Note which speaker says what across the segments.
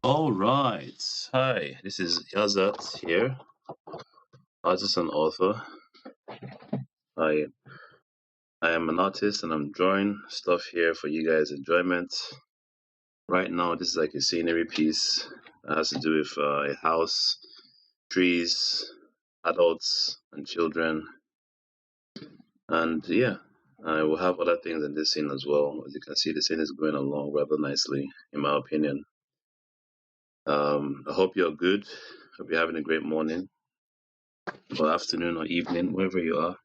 Speaker 1: All right. Hi, this is Yazat here, artist and author. I I am an artist and I'm drawing stuff here for you guys' enjoyment. Right now, this is like a scenery piece that has to do with a house, trees, adults, and children. And yeah, I will have other things in this scene as well. As you can see, the scene is going along rather nicely, in my opinion. I hope you're good. Hope you're having a great morning, or afternoon, or evening, wherever you are,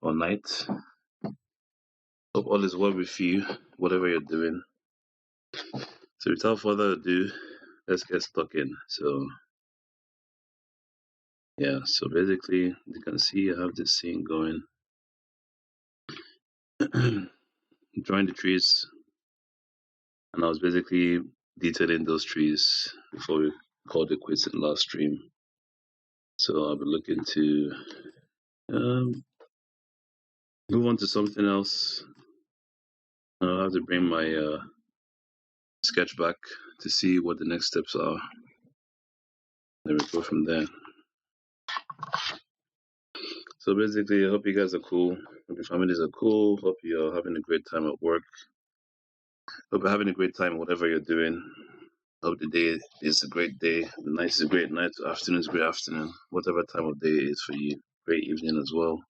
Speaker 1: or night. Hope all is well with you, whatever you're doing. So without further ado, let's get stuck in. So yeah, so basically you can see I have this scene going. Drawing the trees, and I was basically detailing those trees before we called it quits in last stream. So I'll be looking to um, move on to something else. I'll have to bring my sketch back to see what the next steps are. Then we go from there. So basically, I hope you guys are cool. Hope your families are cool. Hope you're having a great time at work. Hope you're having a great time whatever you're doing. Hope the day is a great day. The night is a great night. Afternoon is a great afternoon. Whatever time of day it is for you. Great evening as well.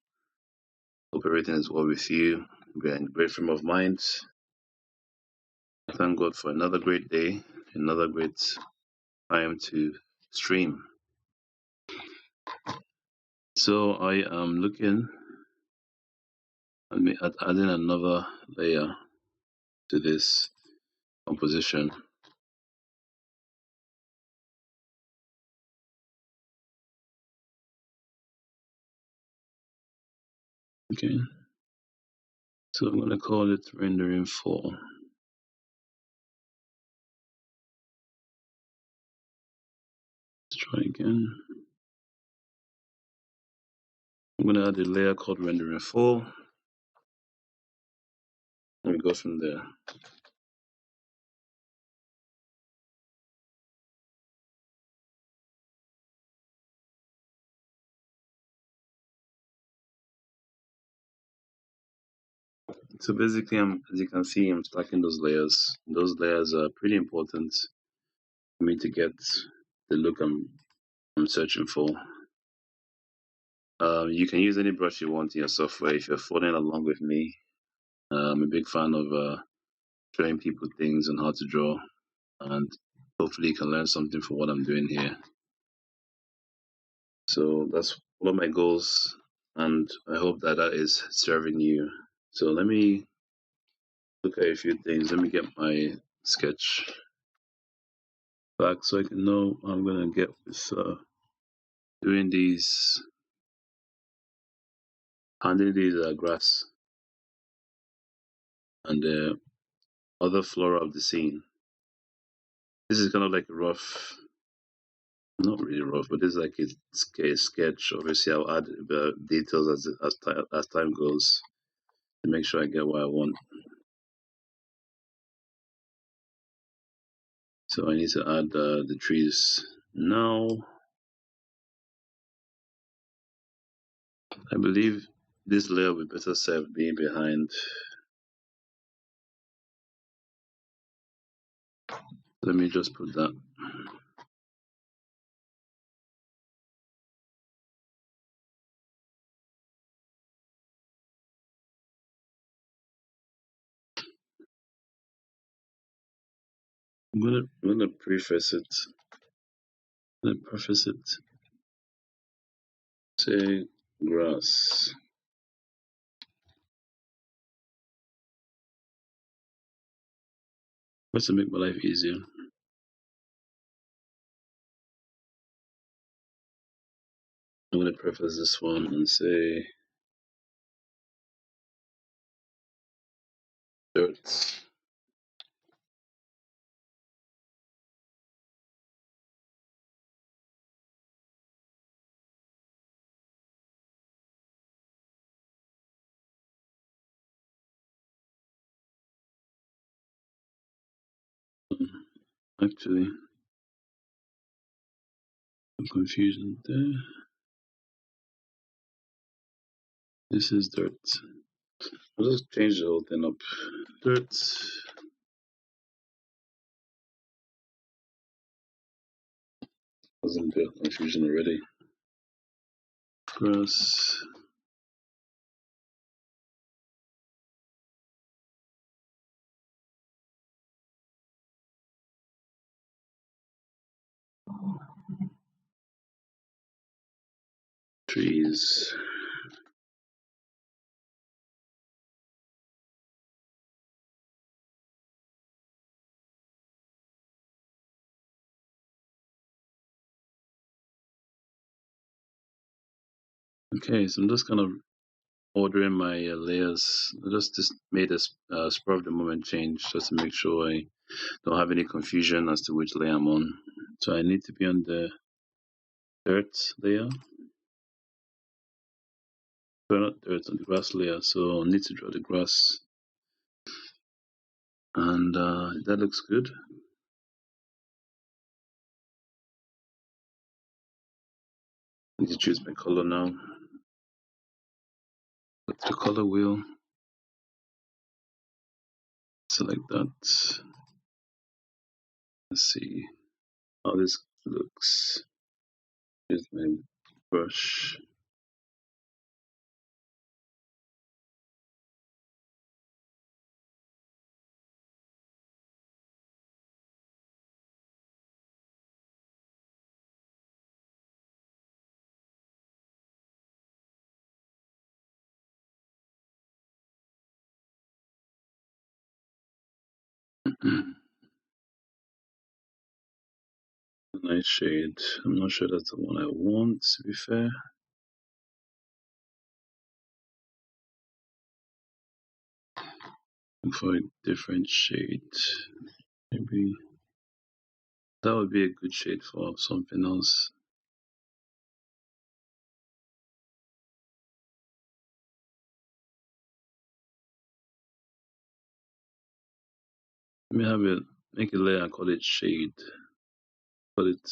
Speaker 1: Hope everything is well with you. We're in great frame of mind. Thank God for another great day. Another great time to stream. So I am looking at adding another layer to this composition. Okay. So I'm going to call it rendering 4. Let's try again. I'm going to add a layer called rendering 4. And we go from there. So basically, as you can see, I'm stacking those layers. Those layers are pretty important for me to get the look I'm searching for. You can use any brush you want in your software if you're following along with me. I'm a big fan of showing people things on how to draw, and hopefully you can learn something from what I'm doing here. So that's one of my goals, and I hope that that is serving you. So let me look at a few things. Let me get my sketch back so I can know how I'm gonna get with doing these, handling these grass and the other flora of the scene. This is kind of like a rough, not really rough, but this is like a sketch. Obviously, I'll add details as time goes to make sure I get what I want. So I need to add the trees now. I believe this layer will be better served being behind. Let me just put that. I'm gonna preface it. I'm gonna preface it. Say grass. What's to make my life easier? I'm gonna preface this one and say dirt. Actually, Some confusion there. This is dirt. I'll just change the whole thing up. Dirt. Wasn't there confusion already? Grass. Trees. Okay, so I'm just kind of ordering my layers. I just made a spur of the moment change just to make sure I don't have any confusion as to which layer I'm on. So I need to be on the dirt layer. Not dirt, on the grass layer. So I need to draw the grass. And that looks good. I need to choose my color now. Go to the color wheel. Select that. Let's see how this looks. Here's my brush. Nice shade. I'm not sure that's the one I want, to be fair. Look for a different shade. Maybe that would be a good shade for something else. Let me have it, make a layer and call it shade. Call it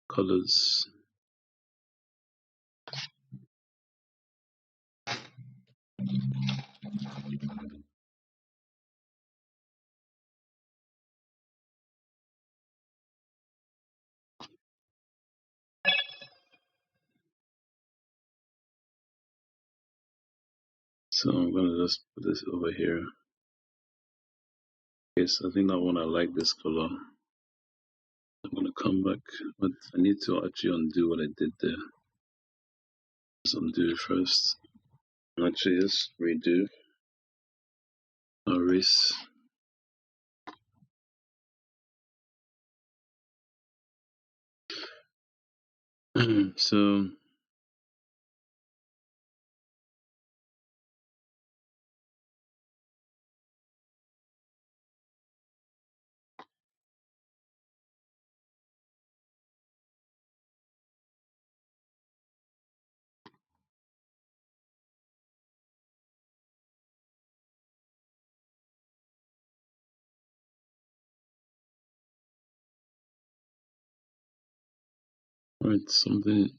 Speaker 1: colors. So I'm gonna just put this over here. Okay, so I think that one I like this color. I'm gonna come back, but I need to actually undo what I did there. Let's undo it first. Actually, just redo. Erase. So alright, something.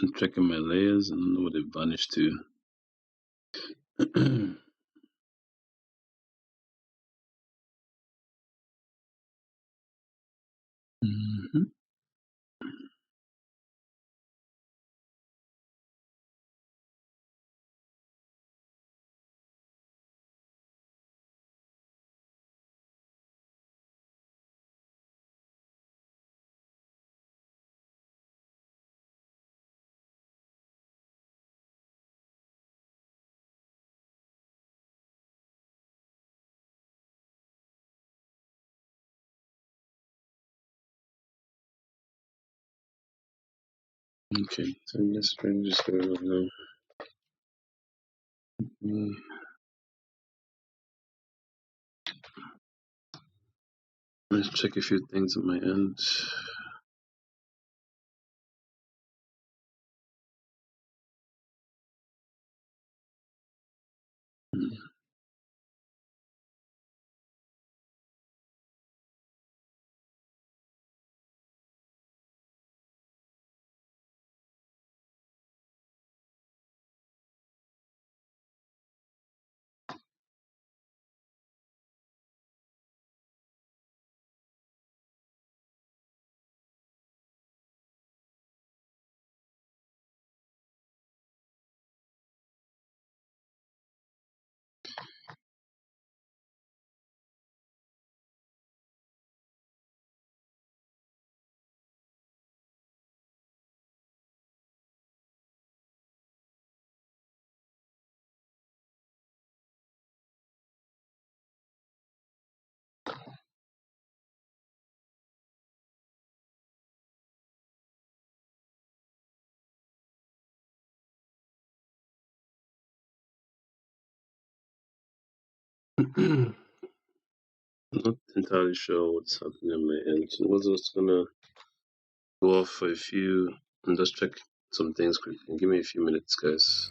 Speaker 1: I'm checking my layers and I don't know what they vanished to. Mm-hmm. Okay, so let's try and just go now. Let's check a few things on my end. Not entirely sure what's happening on my end. So I was just gonna go off for a few and just check some things quickly. Give me a few minutes, guys.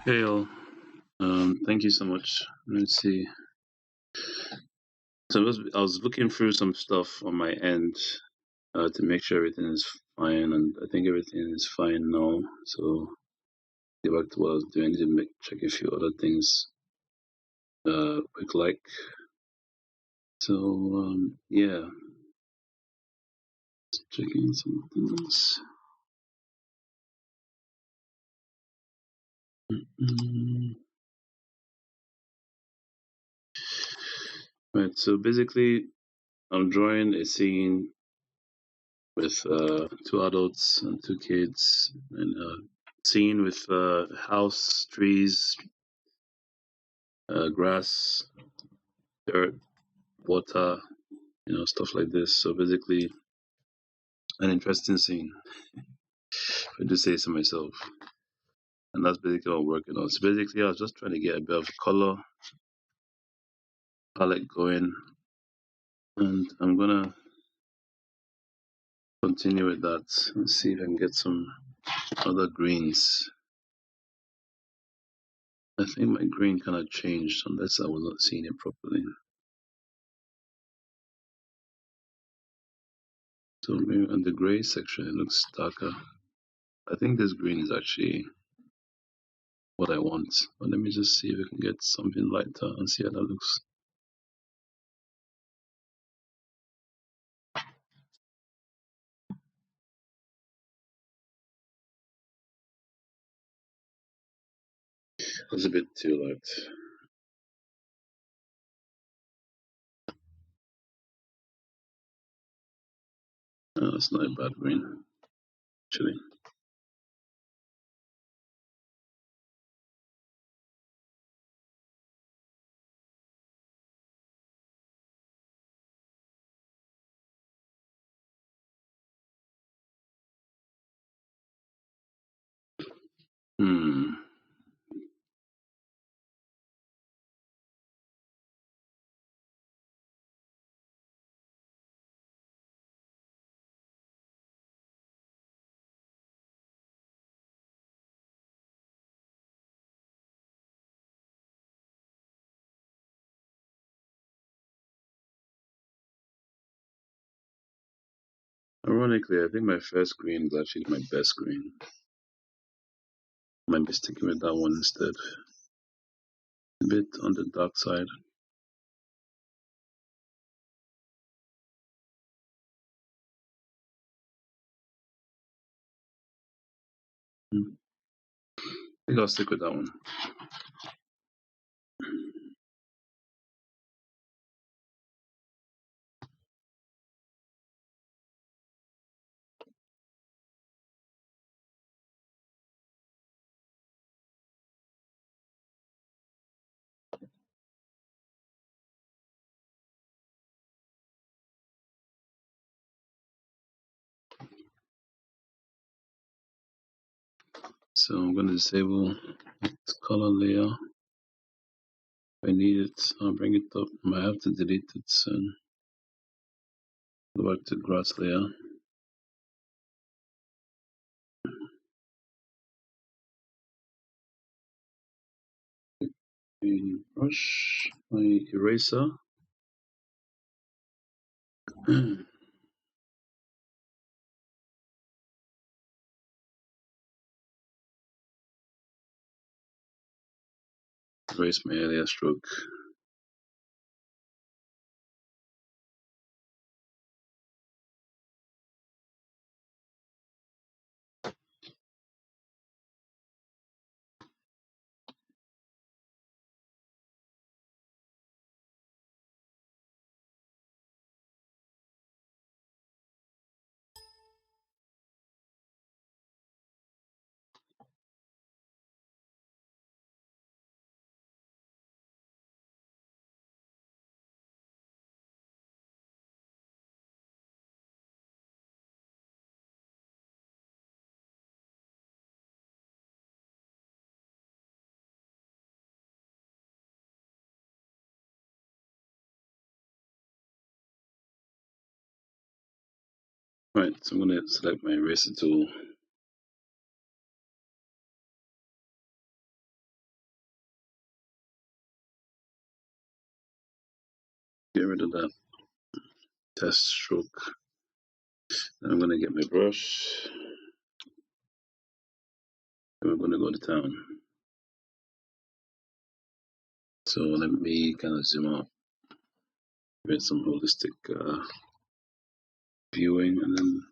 Speaker 1: Hey all, thank you so much. Let's see. So I was looking through some stuff on my end to make sure everything is fine, and I think everything is fine now. So get back to what I was doing. I need to check a few other things quick like. So yeah, just checking some things. Mm-mm. Right. So basically, I'm drawing a scene with two adults and two kids, and a scene with house, trees, grass, dirt, water, stuff like this. So basically, an interesting scene, if I do say so myself. And that's basically what I'm working on. So basically, I was just trying to get a bit of color palette going, and I'm gonna continue with that. Let's see if I can get some other greens. I think my green kind of changed unless I was not seeing it properly. So maybe in the gray section it looks darker. I think this green is actually what I want. But let me just see if I can get something lighter and see how that looks. It's a bit too light. No, it's not a bad green, actually. Hmm. Ironically, I think my first green is actually my best green. I might be sticking with that one instead. A bit on the dark side. Hmm. I think I'll stick with that one. So I'm going to disable this color layer. If I need it, I'll bring it up. I might have to delete it soon. Go back to grass layer. Brush my eraser. Erase my earlier stroke. Right, so I'm going to select my eraser tool. Get rid of that test stroke. I'm gonna get my brush and we're gonna go to town. So let me kind of zoom out, get some holistic viewing, and then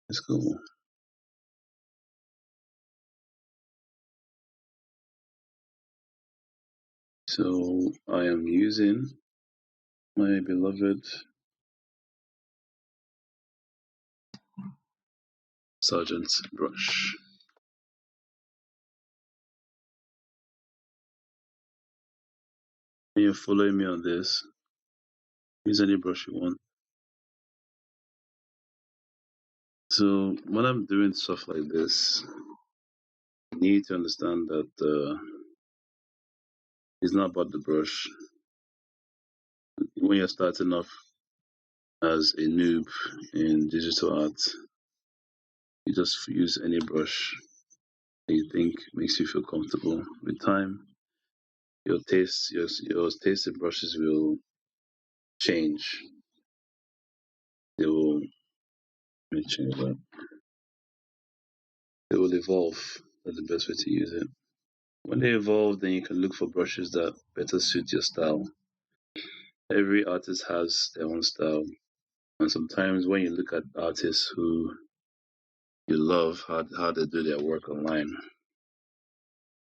Speaker 1: let's go. So I am using my beloved Sergeant's brush. When you're following me on this, use any brush you want. So when I'm doing stuff like this, you need to understand that it's not about the brush. When you're starting off as a noob in digital art, you just use any brush that you think makes you feel comfortable. With time, your taste in brushes will change. They will let me change that. They will evolve. That's the best way to use it. When they evolve, then you can look for brushes that better suit your style. Every artist has their own style, and sometimes when you look at artists who you love how they do their work online,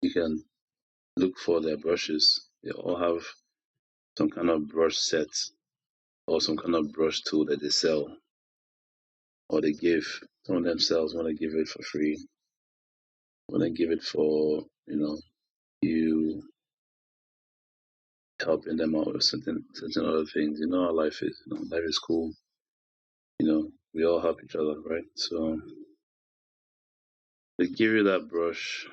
Speaker 1: you can look for their brushes. They all have some kind of brush set or some kind of brush tool that they sell or they give. Some of them sells want to give it for free, want to give it for you helping them out with certain other things. You know how life is. Life is cool. We all help each other, right? So they give you that brush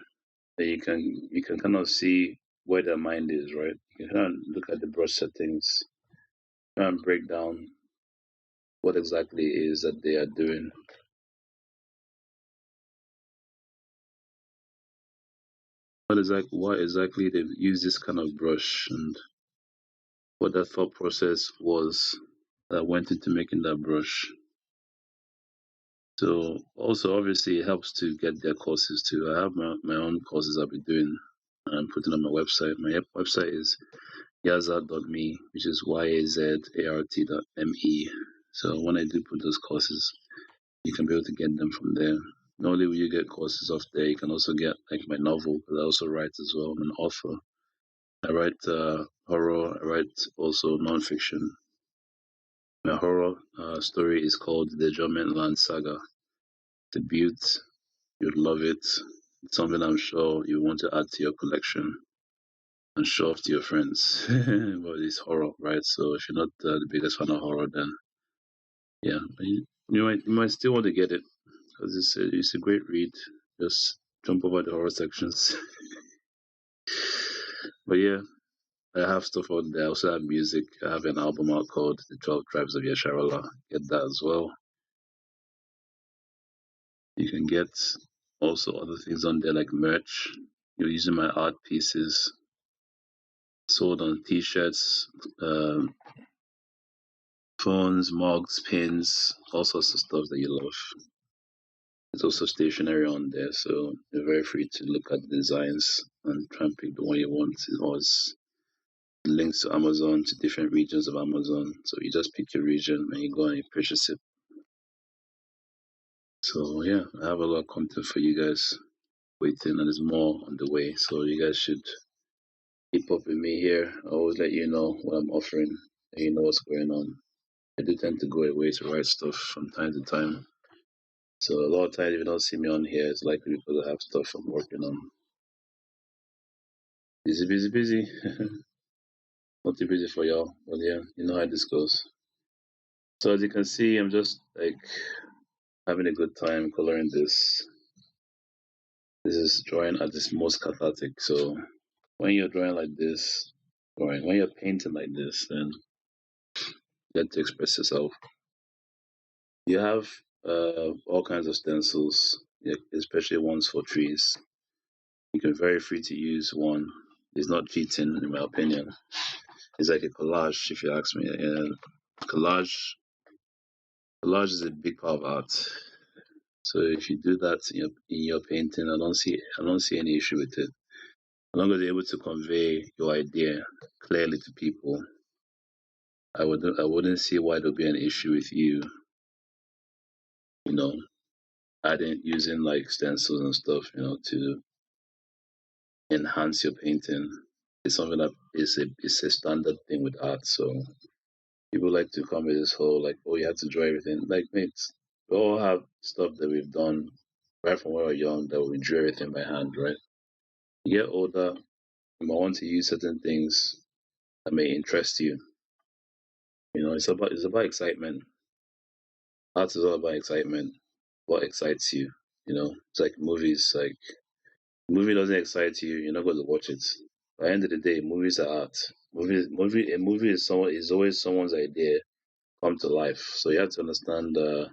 Speaker 1: that you can kind of see where their mind is, right? You can kind of look at the brush settings, try and break down what exactly it is that they are doing. Why exactly they've used this kind of brush and what that thought process was that went into making that brush. So also obviously it helps to get their courses too. I have my own courses I'll be doing and putting on my website. My website is yazart.me, which is yazart.me. So when I do put those courses, you can be able to get them from there. Not only will you get courses off there, you can also get like my novel, because I also write as well. I'm an author. I write horror. I write also nonfiction. My horror story is called The German Land Saga. Debut. You'd love it. It's something I'm sure you want to add to your collection and show off to your friends. But it's horror, right? So if you're not the biggest fan of horror, then yeah, you might still want to get it because it's a great read. Just jump over the horror sections. But yeah, I have stuff out there. I also have music. I have an album out called The 12 Tribes of Yasharala. Get that as well. You can get also other things on there like merch. You're using my art pieces sold on t-shirts, phones, mugs, pins, all sorts of stuff that you love. There's also stationery on there, so you're very free to look at the designs and try and pick the one you want. It always links to Amazon, to different regions of Amazon. So you just pick your region and you go and you purchase it. So yeah, I have a lot of content for you guys waiting, and there's more on the way. So you guys should keep up with me here. I always let you know what I'm offering, and you know what's going on. I do tend to go away to write stuff from time to time. So a lot of times if you don't see me on here, it's likely because I have stuff I'm working on. Busy, busy, busy. Not too busy for y'all, but yeah, you know how this goes. So as you can see, I'm just like having a good time coloring this. This is drawing at its most cathartic. So when you're drawing like this, when you're painting like this, then you get to express yourself. You have all kinds of stencils, yeah, especially ones for trees. You can very free to use one. It's not cheating, in my opinion. It's like a collage, if you ask me. And collage, collage is a big part of art. So if you do that in your painting, I don't see any issue with it. As long as you're able to convey your idea clearly to people, I wouldn't see why there'll be an issue with you know, adding using like stencils and stuff, to enhance your painting. It's something that is a standard thing with art. So people like to come with this whole like, oh, you have to draw everything. Like, mates, we all have stuff that we've done right from when we were young that we drew everything by hand, right? You get older, you might want to use certain things that may interest you. It's about excitement. Art is all about excitement. What excites you? It's like movies. Like movie doesn't excite you, you're not going to watch it. By the end of the day, movies are art. A movie is always someone's idea come to life. So you have to understand the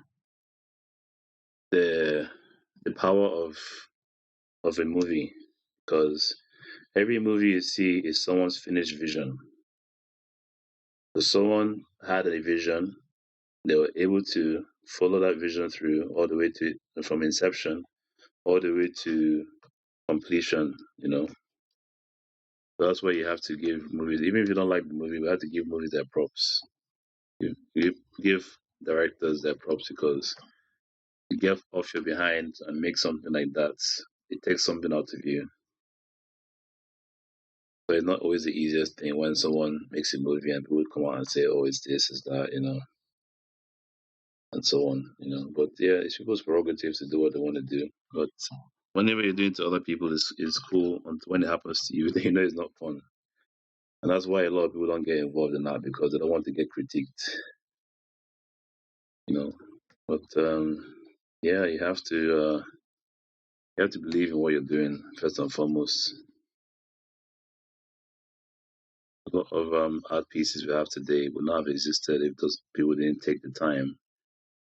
Speaker 1: the power of a movie because every movie you see is someone's finished vision. So someone had a vision, they were able to follow that vision through all the way to from inception all the way to completion. So that's why you have to give movies, even if you don't like the movie, we have to give movies their props. You give directors their props because you get off your behind and make something like that. It takes something out of you. But it's not always the easiest thing when someone makes a movie and people come out and say, "Oh, it's this, it's that," and so on. But yeah, it's people's prerogative to do what they want to do. But whenever you're doing it to other people, it's cool. Until when it happens to you, then you know it's not fun. And that's why a lot of people don't get involved in that because they don't want to get critiqued. You know. But yeah, you have to believe in what you're doing first and foremost. A lot of art pieces we have today would not have existed if those people didn't take the time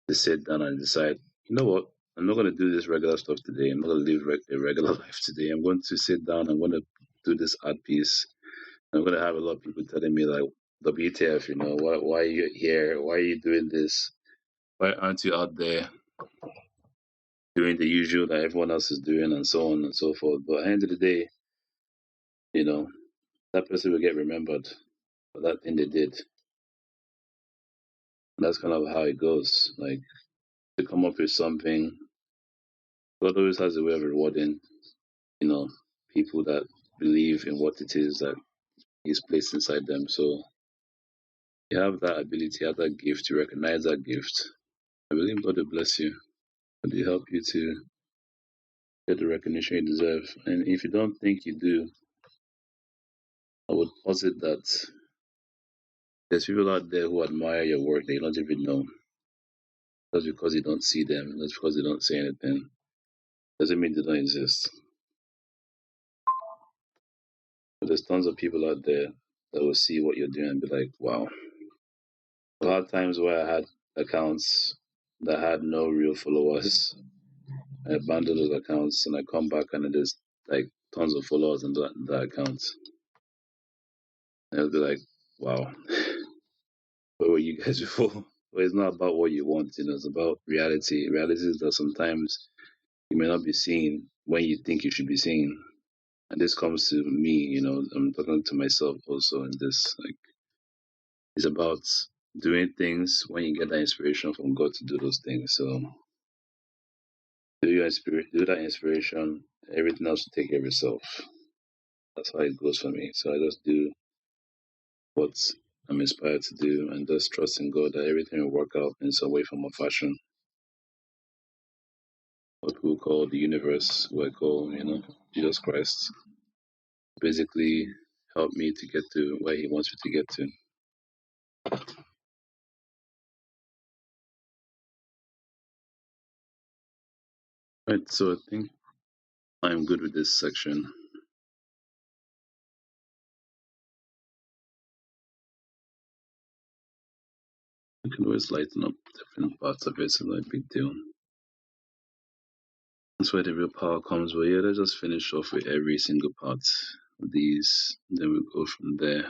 Speaker 1: to sit down and decide, you know what, I'm not going to do this regular stuff today. I'm not going to live a regular life today. I'm going to sit down. I'm going to do this art piece. I'm going to have a lot of people telling me like, WTF, why are you here? Why are you doing this? Why aren't you out there doing the usual that everyone else is doing and so on and so forth? But at the end of the day, you know, that person will get remembered for that thing they did. And that's kind of how it goes. Like to come up with something, God always has a way of rewarding, you know, people that believe in what it is that He's placed inside them. So you have that ability, you have that gift, to recognize that gift. I believe God will bless you. God will help you to get the recognition you deserve. And if you don't think you do, I would posit that there's people out there who admire your work that you don't even know. Just because you don't see them, just because they don't say anything, doesn't mean they don't exist. But there's tons of people out there that will see what you're doing and be like, wow. A lot of times where I had accounts that had no real followers, I abandoned those accounts and I come back and there's like tons of followers on that account. And I'll be like, wow, where were you guys before? But it's not about what you want, it's about reality. Reality is that sometimes you may not be seen when you think you should be seen. And this comes to me, I'm talking to myself also in this. Like, it's about doing things when you get that inspiration from God to do those things. So do that inspiration, everything else will take care of itself. That's how it goes for me. So I just do what I'm inspired to do and just trust in God that everything will work out in some way, form, or fashion. What people call the universe, what I call, Jesus Christ, basically help me to get to where He wants me to get to. Right, so I think I'm good with this section. You can always lighten up different parts of it, it's not a big deal. That's where the real power comes. But yeah, let's just finish off with every single part of these, then we'll go from there.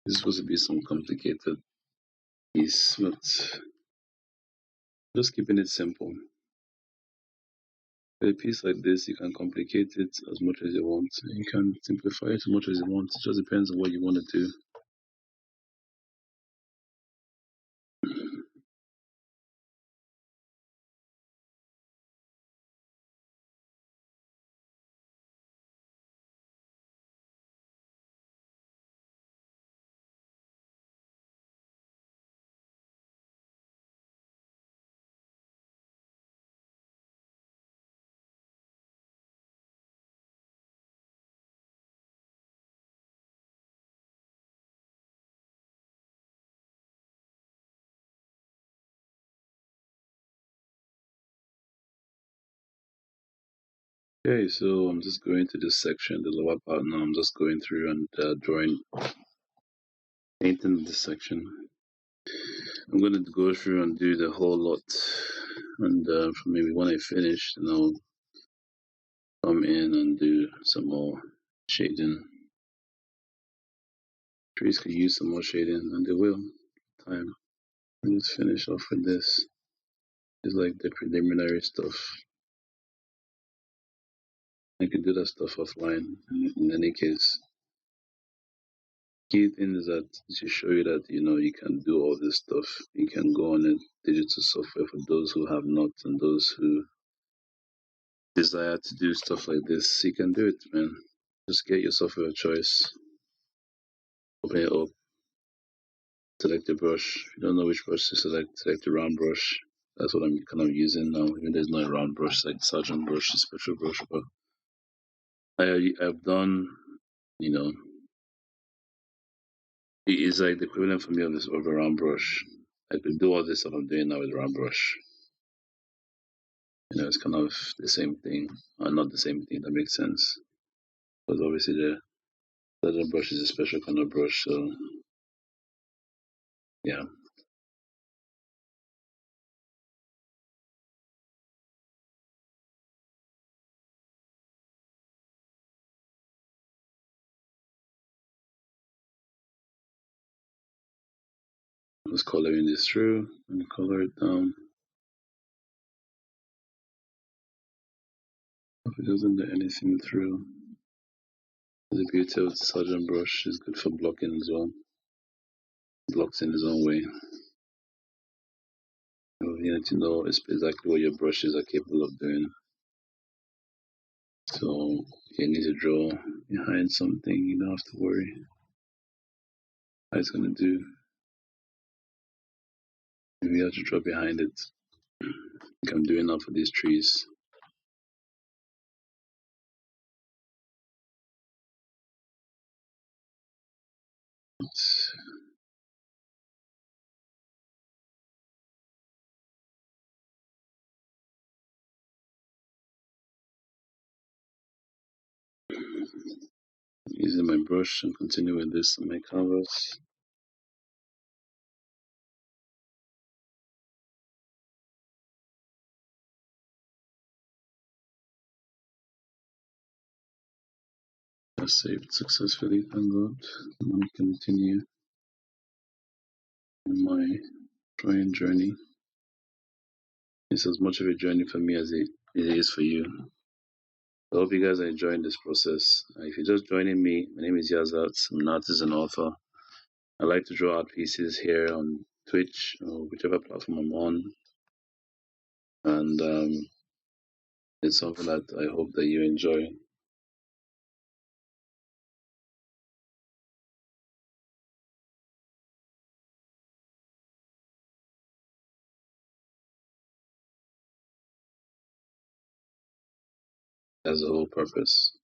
Speaker 1: It's supposed to be some complicated piece, but just keeping it simple. With a piece like this, you can complicate it as much as you want. You can simplify it as much as you want. It just depends on what you want to do. Okay, so I'm just going to this section, the lower part now. I'm just going through and drawing, painting this section. I'm going to go through and do the whole lot, and maybe when I finish, then I'll come in and do some more shading. Trees could use some more shading, and they will. Time. Let's finish off with this. It's like the preliminary stuff. I can do that stuff offline. In any case, key thing is that to show you that you can do all this stuff. You can go on a digital software for those who have not and those who desire to do stuff like this. You can do it, man. Just get yourself a choice. Open it up. Select a brush. If you don't know which brush to select a round brush. That's what I'm kind of using now. Even there's not a round brush like Sergeant brush, a special brush, but I've done, you know, it is like the equivalent for me of this of a round brush. I could do all this stuff I'm doing now with a round brush. It's kind of the same thing, or not the same thing. That makes sense. Because obviously the Sergeant brush is a special kind of brush, so yeah. Just coloring this through and color it down. If it doesn't let anything through, the beauty of the Sergeant brush is good for blocking as well. Blocks in its own way. You need to know exactly what your brushes are capable of doing. So you need to draw behind something, you don't have to worry how it's gonna do. Maybe you have to draw behind it, like I'm doing now for these trees. Using my brush and continue with this on my canvas. I saved successfully, thank God. And I continue on my drawing journey. It's as much of a journey for me as it is for you. I hope you guys are enjoying this process. If you're just joining me, my name is Yazat. I'm an artist and author. I like to draw art pieces here on Twitch or whichever platform I'm on. And it's something that I hope that you enjoy. That's the whole purpose.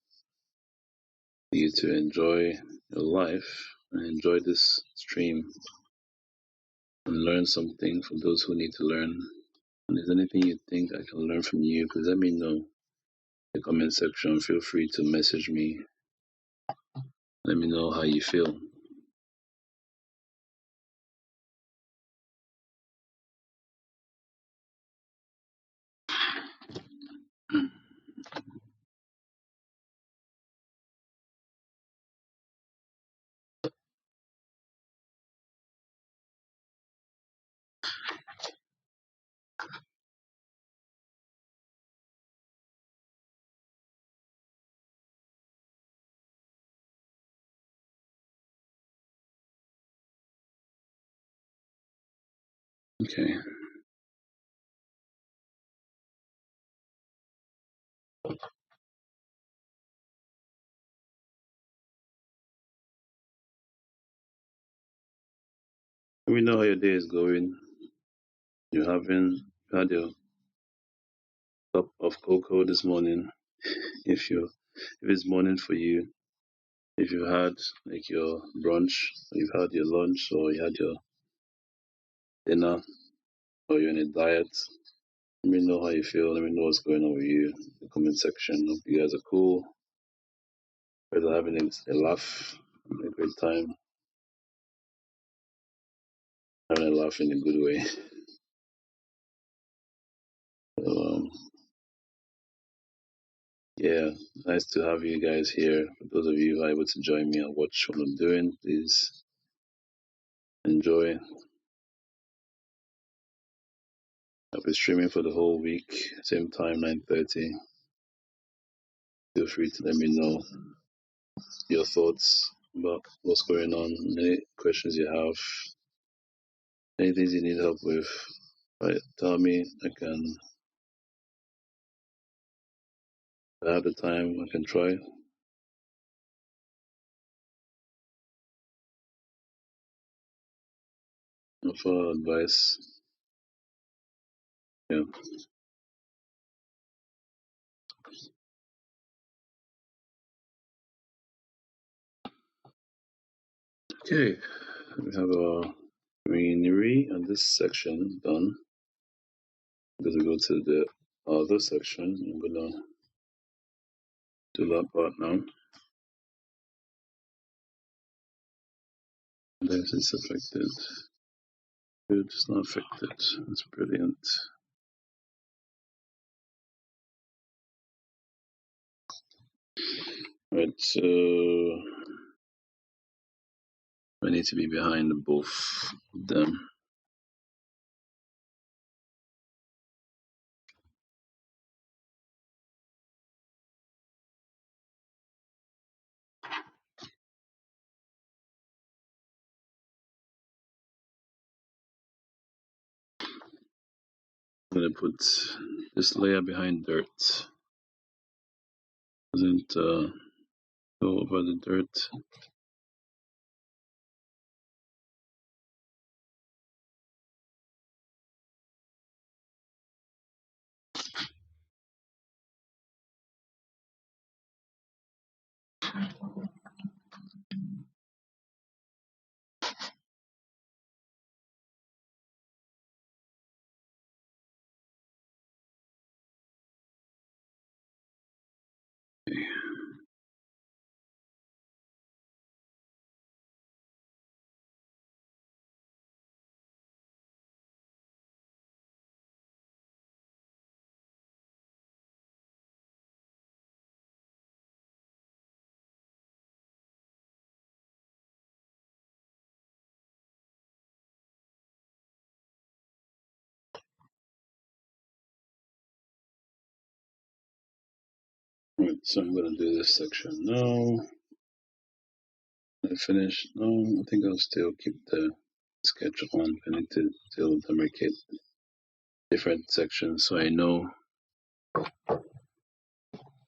Speaker 1: For you to enjoy your life and enjoy this stream and learn something from those who need to learn. And if there's anything you think I can learn from you, please let me know in the comment section. Feel free to message me. Let me know how you feel. Okay. Let me know how your day is going. You had your cup of cocoa this morning. If it's morning for you, if you had like your brunch, or you've had your lunch, or you had your dinner, or you're in a diet, let me know how you feel. Let me know what's going on with you in the comment section. Hope you guys are cool. Guys are having a laugh, having a great time, having a laugh in a good way. So, yeah, nice to have you guys here. For those of you who are able to join me and watch what I'm doing, please enjoy. I'll be streaming for the whole week, same time, 9:30. Feel free to let me know your thoughts about what's going on, any questions you have, anything you need help with. Right, tell me. If I have the time, I can try. Offer advice. Yeah. Okay. We have our greenery and this section done. I'm going to go to the other section. I'm gonna do that part now. This is affected. Good, it's not affected. That's brilliant. Right, so I need to be behind both of them. I'm gonna put this layer behind dirt. Doesn't go over the dirt. Right, so I'm gonna do this section now. I finish. No, I think I'll still keep the sketch on. I need to still demarcate different sections so I know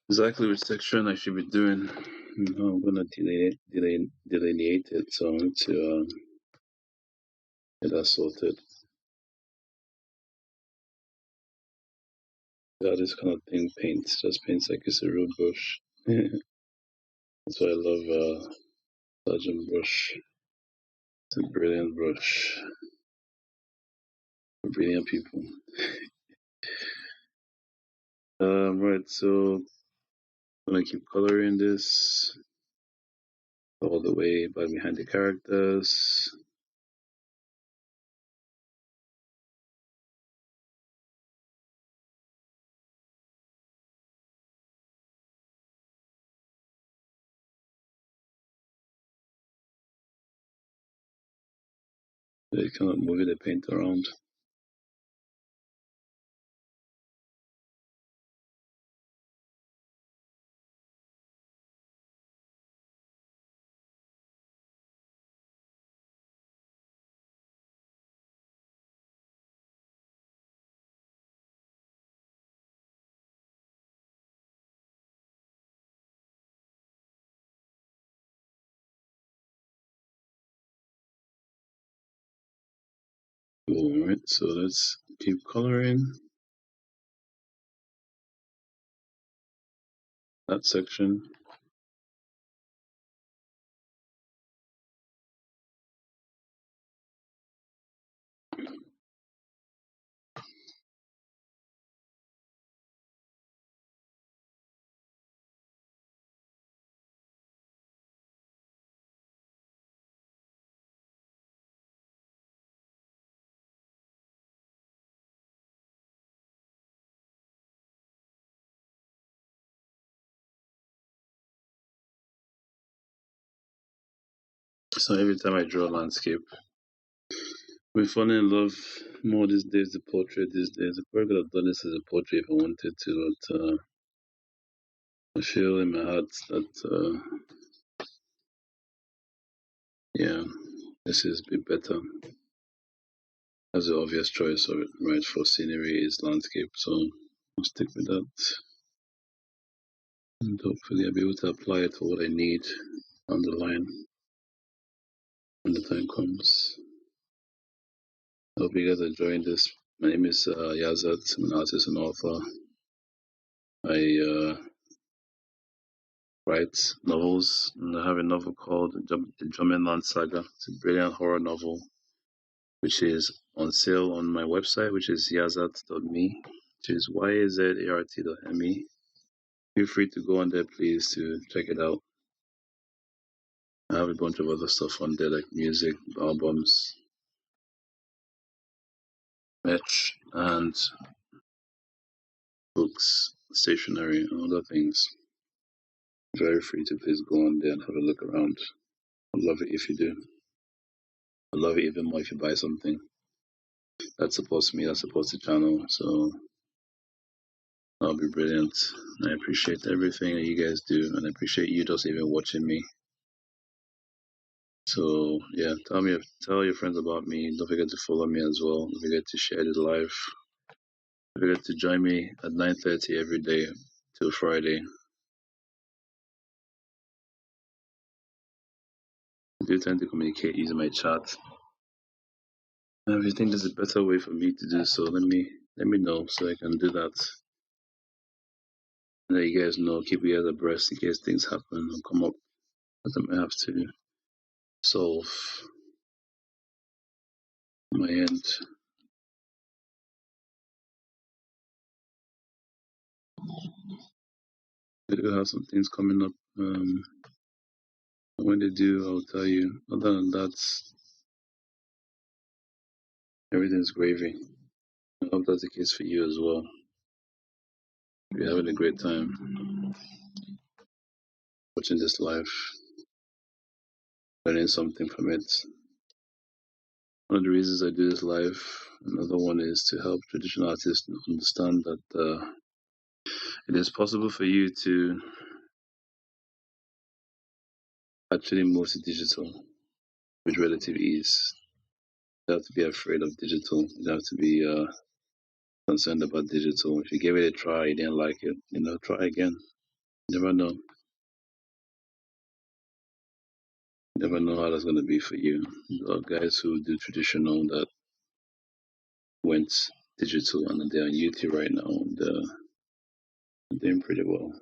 Speaker 1: exactly which section I should be doing. I'm gonna delineate it, so I need to get that sorted. Yeah, this kind of thing paints, just paints like it's a real brush. That's why I love Sergeant Brush. It's a brilliant brush for brilliant people. Right, so I'm gonna keep coloring this all the way by behind the characters. They kind of moving the paint around. Cool, alright, so let's keep coloring that section. So every time I draw a landscape, we're falling in love more these days, the portrait these days. I probably could have done this as a portrait if I wanted to, but I feel in my heart that, yeah, this is a bit better. That's the obvious choice, right, for scenery is landscape, so I'll stick with that. And hopefully I'll be able to apply it to what I need on the line when the time comes. I hope you guys are enjoying this. My name is Yazat. I'm an artist and author. I write novels, and I have a novel called The Drummondland Saga. It's a brilliant horror novel, which is on sale on my website, which is yazat.me, which is yazart.me. Feel free to go on there, please, to check it out. I have a bunch of other stuff on there, like music, albums, merch, and books, stationery, and other things. Very free to please go on there and have a look around. I'd love it if you do. I'd love it even more if you buy something. That supports me, that supports the channel, so that'll be brilliant. I appreciate everything that you guys do, and I appreciate you just even watching me. So yeah, tell your friends about me. Don't forget to follow me as well. Don't forget to share the live. Don't forget to join me at 9:30 every day till Friday. I do tend to communicate using my chat. If you think there's a better way for me to do so, let me know so I can do that. And let you guys know, keep you guys abreast in case things happen or come up that I might have to solve on my end. I do have some things coming up. When they do, I'll tell you. Other than that, everything's gravy. I hope that's the case for you as well. You're having a great time watching this live, learning something from it. One of the reasons I do this live, another one is to help traditional artists understand that it is possible for you to actually move to digital with relative ease. You don't have to be afraid of digital. You don't have to be concerned about digital. If you give it a try, you didn't like it, try again. You never know. You never know how that's going to be for you. There are guys who do traditional that went digital and they're on YouTube right now and they're doing pretty well.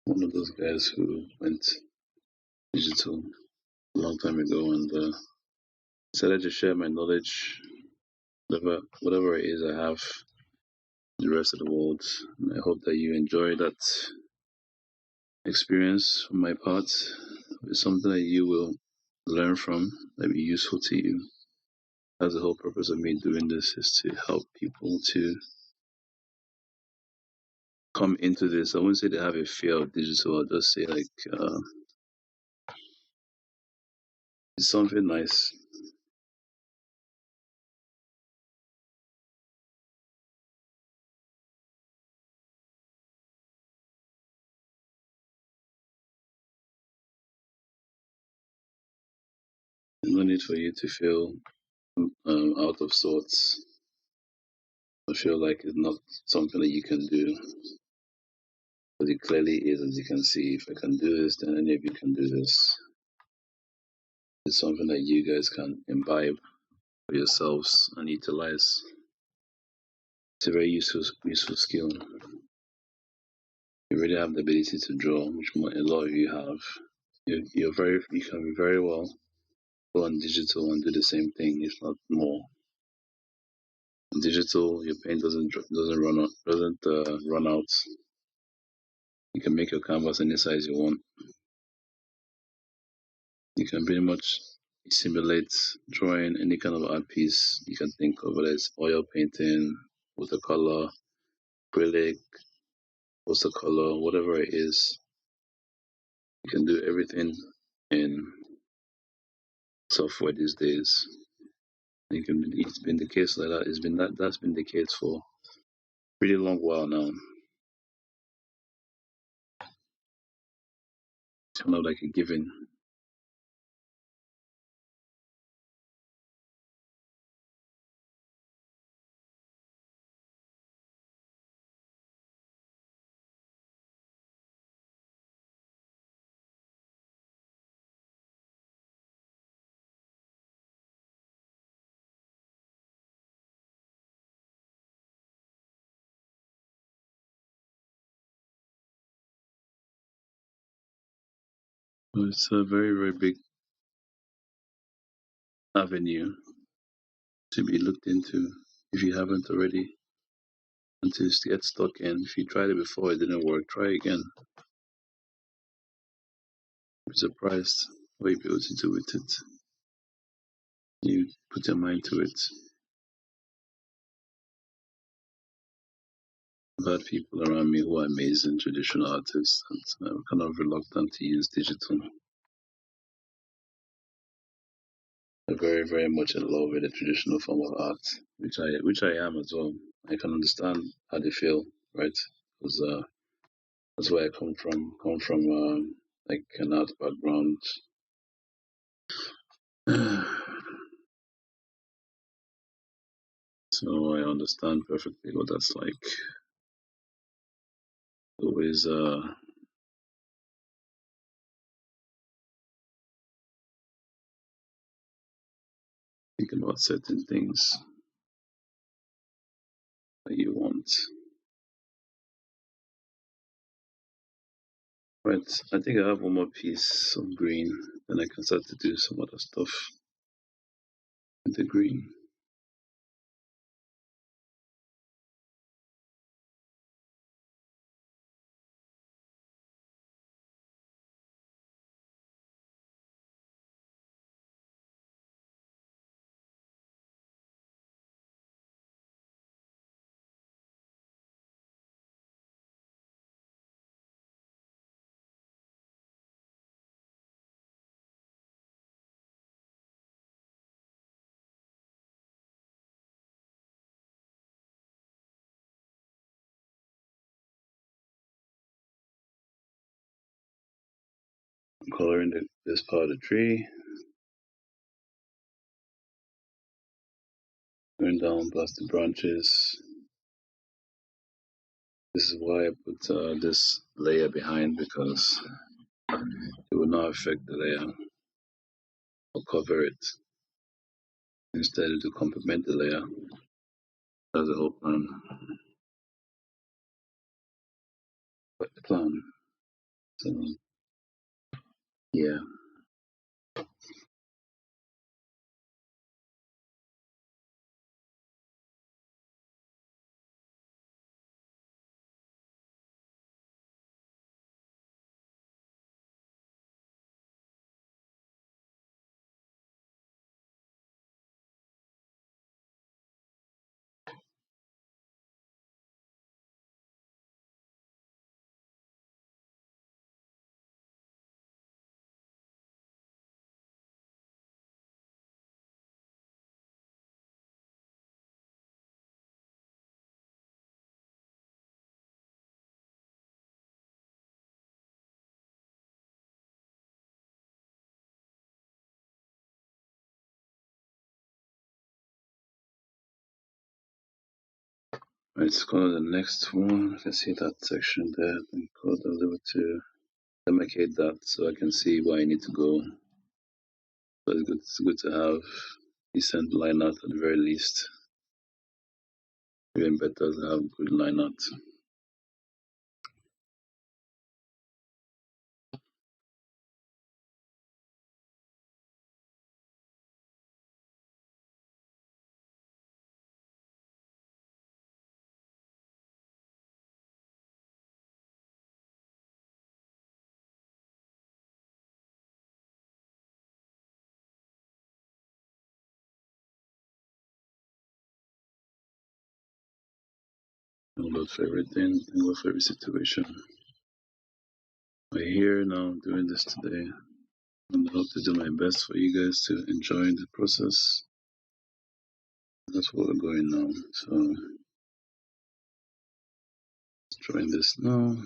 Speaker 1: One of those guys who went digital a long time ago and decided to share my knowledge, whatever it is I have, the rest of the world. And I hope that you enjoy that experience on my part. It's something that you will learn from, that be useful to you. That's the whole purpose of me doing this, is to help people to come into this. I wouldn't say they have a fear of digital. I'll just say it's something nice. No need for you to feel out of sorts. I feel like it's not something that you can do. But it clearly is, as you can see. If I can do this, then any of you can do this. It's something that you guys can imbibe for yourselves and utilize. It's a very useful skill. You really have the ability to draw, which a lot of you have. You can be very well go on digital and do the same thing, if not more. In digital, your paint doesn't run out. You can make your canvas any size you want. You can pretty much simulate drawing any kind of art piece you can think of, whether it's oil painting, watercolor, acrylic, watercolor, whatever it is. You can do everything in software these days. It's been the case like that. That's been the case for a pretty long while now. It's kind of like a given. It's a very, very big avenue to be looked into if you haven't already. And to get stuck in. If you tried it before, it didn't work, try again. Be surprised what you'll be able to do with it. You put your mind to it. I've had people around me who are amazing traditional artists, and I'm kind of reluctant to use digital. They're very, very much in love with the traditional form of art, which I am as well. I can understand how they feel, right? Because that's where I come from. Come from like an art background. So I understand perfectly what that's like. Always thinking about certain things that you want. Right, I think I have one more piece of green, then I can start to do some other stuff with the green. I'm coloring this part of the tree, going down past the branches. This is why I put this layer behind, because it will not affect the layer or cover it. Instead, it will complement the layer. That's the whole plan. But the plan. So, yeah. Let's go to the next one. I can see that section there. Then go a little to demarcate that so I can see where I need to go. So it's good to have decent lineout at the very least. Even better to have good lineout. Download for everything, download for every situation. We're here now doing this today. And I hope to do my best for you guys to enjoy the process. That's what we're going now. So let's join this now.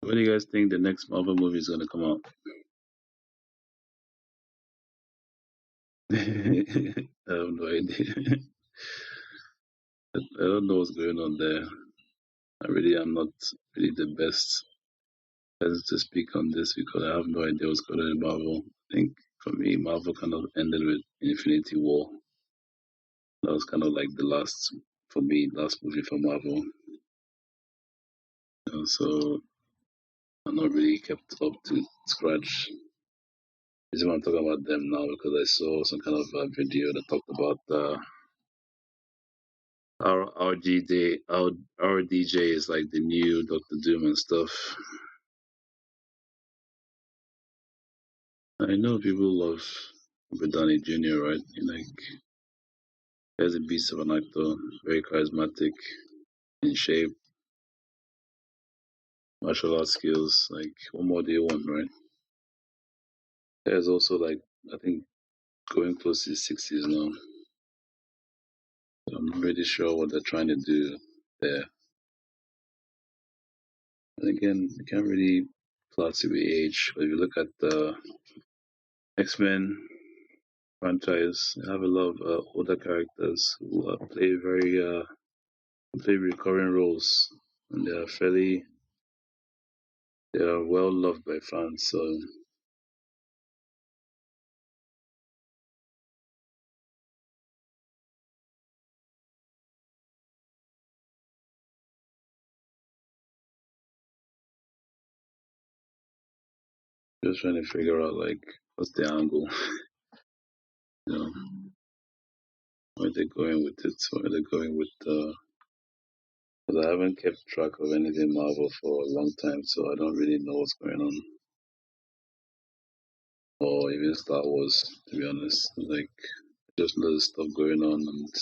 Speaker 1: When do you guys think the next Marvel movie is gonna come out? I have no idea. I don't know what's going on there. I really am not really the best person to speak on this because I have no idea what's going on in Marvel. I think for me, Marvel kind of ended with Infinity War. That was kind of like the last, for me, last movie for Marvel. So I'm not really kept up to scratch. I just want to talk about them now because I saw some kind of video that talked about our DJ, our DJ is like the new Doctor Doom and stuff. I know people love Robert Downey Jr., right? Like, he's a beast of an actor, very charismatic, in shape, martial arts skills. Like, what more do you want, right? There's also like, I think, going close to his 60s now. So I'm not really sure what they're trying to do there. And again, you can't really plot to be age. But if you look at the X-Men franchise, they have a lot of older characters who play recurring roles, and they are well loved by fans. So just trying to figure out like what's the angle, you know, where they're going with it, where they're going with. Because I haven't kept track of anything Marvel for a long time, so I don't really know what's going on, or even Star Wars. To be honest, like just know the stuff going on, and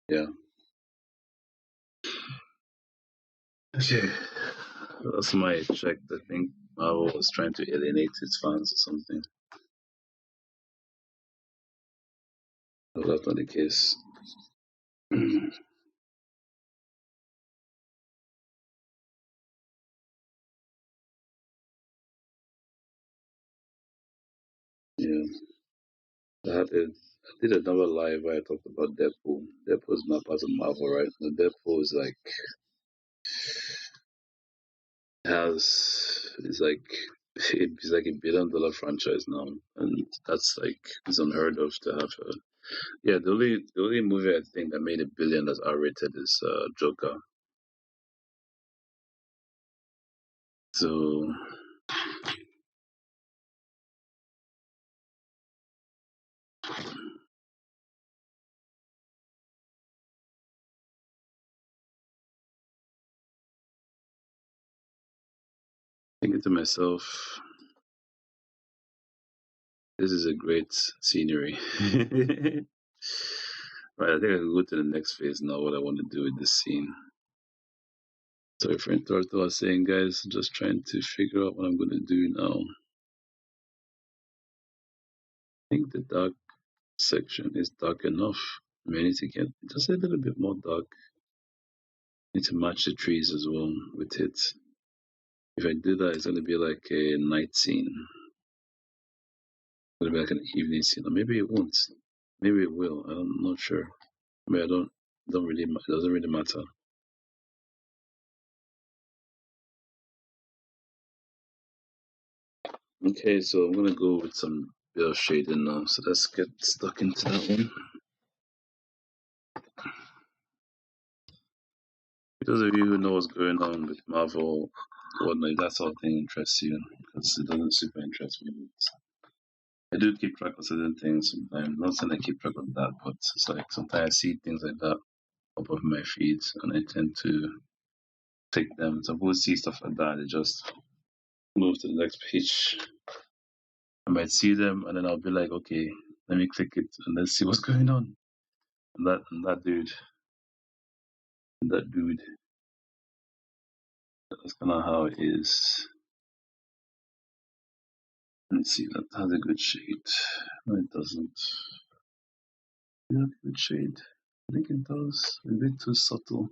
Speaker 1: yeah. Okay, that's my check. I think Marvel was trying to alienate its fans or something. But that's not the case. Yeah, I did another live where I talked about Deadpool. Deadpool is not part of Marvel, right? The Deadpool is like has is like it's like $1 billion franchise now, and that's like it's unheard of to have. Yeah, the only movie I think that made $1 billion that's R-rated is Joker. So thinking to myself, this is a great scenery. Right, I think I can go to the next phase now. What I want to do with this scene. So, friend Torto was saying, guys, just trying to figure out what I'm going to do now. think the dark section is dark enough. I mean, I need to get just a little bit more dark. Need to match the trees as well with it. If I do that, it's gonna be like a night scene. It's gonna be like an evening scene, or maybe it won't. Maybe it will. I'm not sure. I mean, I don't really. It doesn't really matter. Okay, so I'm gonna go with some bit of shading now. So let's get stuck into that one. For those of you who know what's going on with Marvel, whatnot, if that sort of thing interests you, because it doesn't super interest me. I do keep track of certain things sometimes. Not saying I keep track of that, but it's like sometimes I see things like that up of my feeds, and I tend to take them. So we'll see stuff like that. I just move to the next page. I might see them, and then I'll be like, okay, let me click it and let's see what's going on. And that dude, that dude, that's kind of how it is. Let's see, that has a good shade. No, it doesn't. Yeah, good shade. I think it does. A bit too subtle.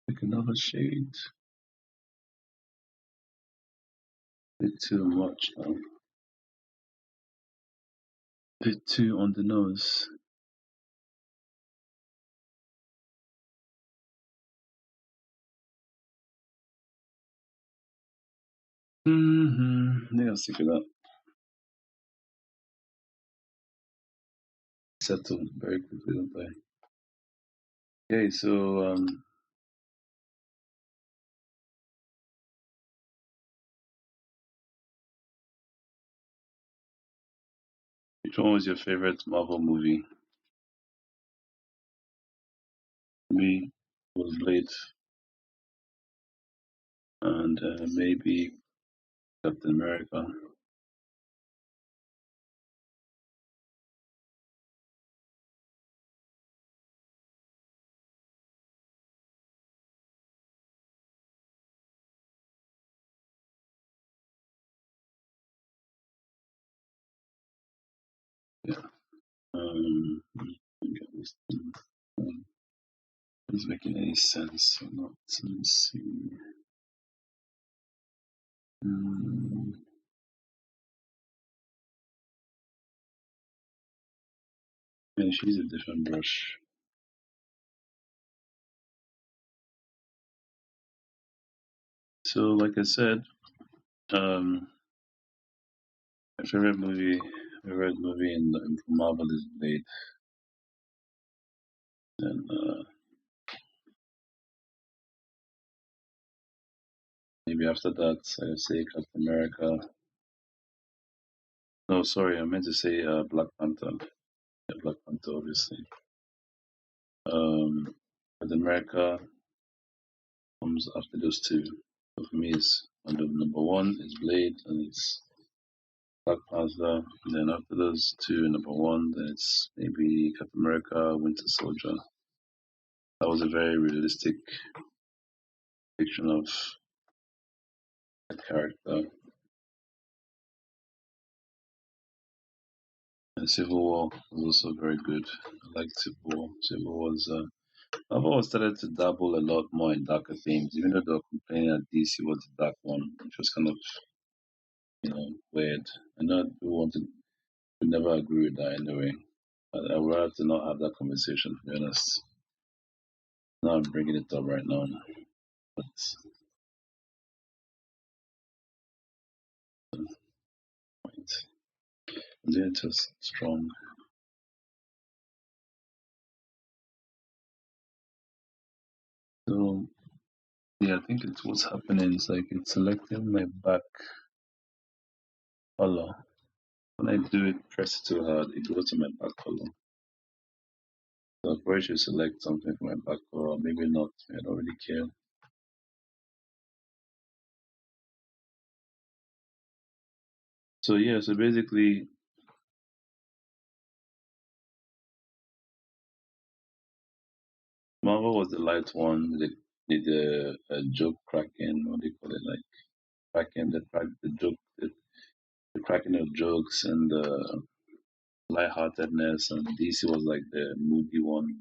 Speaker 1: Pick another shade. A bit too much now. A bit too on the nose. I think I'll stick with that. Settle very quickly, don't I? Okay, so which one was your favorite Marvel movie? Me was Blade, and maybe Captain America. Yeah. Get this thing. It's making any sense or not. Let me see. Um, yeah, she's a different brush. So, like I said, um, my favorite movie in Marvel is Blade, and maybe after that, I say Captain America. No, sorry, I meant to say Black Panther. Yeah, Black Panther, obviously. Captain America comes after those two. So for me, it's number one is Blade, and it's Black Panther. And then after those two, number one, then it's maybe Captain America, Winter Soldier. That was a very realistic depiction of a character. And Civil War was also very good. I liked Civil War. Civil War was. I've always started to dabble a lot more in darker themes, even though they were complaining that DC was the dark one, which was kind of, weird. I know people wanted to never agree with that anyway. But I would rather to not have that conversation, to be honest. Now I'm bringing it up right now. But point. They're just strong. So yeah, I think it's what's happening is like it's selecting my back color. When I do it, press it too hard, it goes to my back color. So I probably should select something for my back color, or maybe not. I don't really care. So yeah, so basically, Marvel was the light one. They did a joke cracking. What do you call it? Like the cracking of jokes and the lightheartedness, and DC was like the moody one,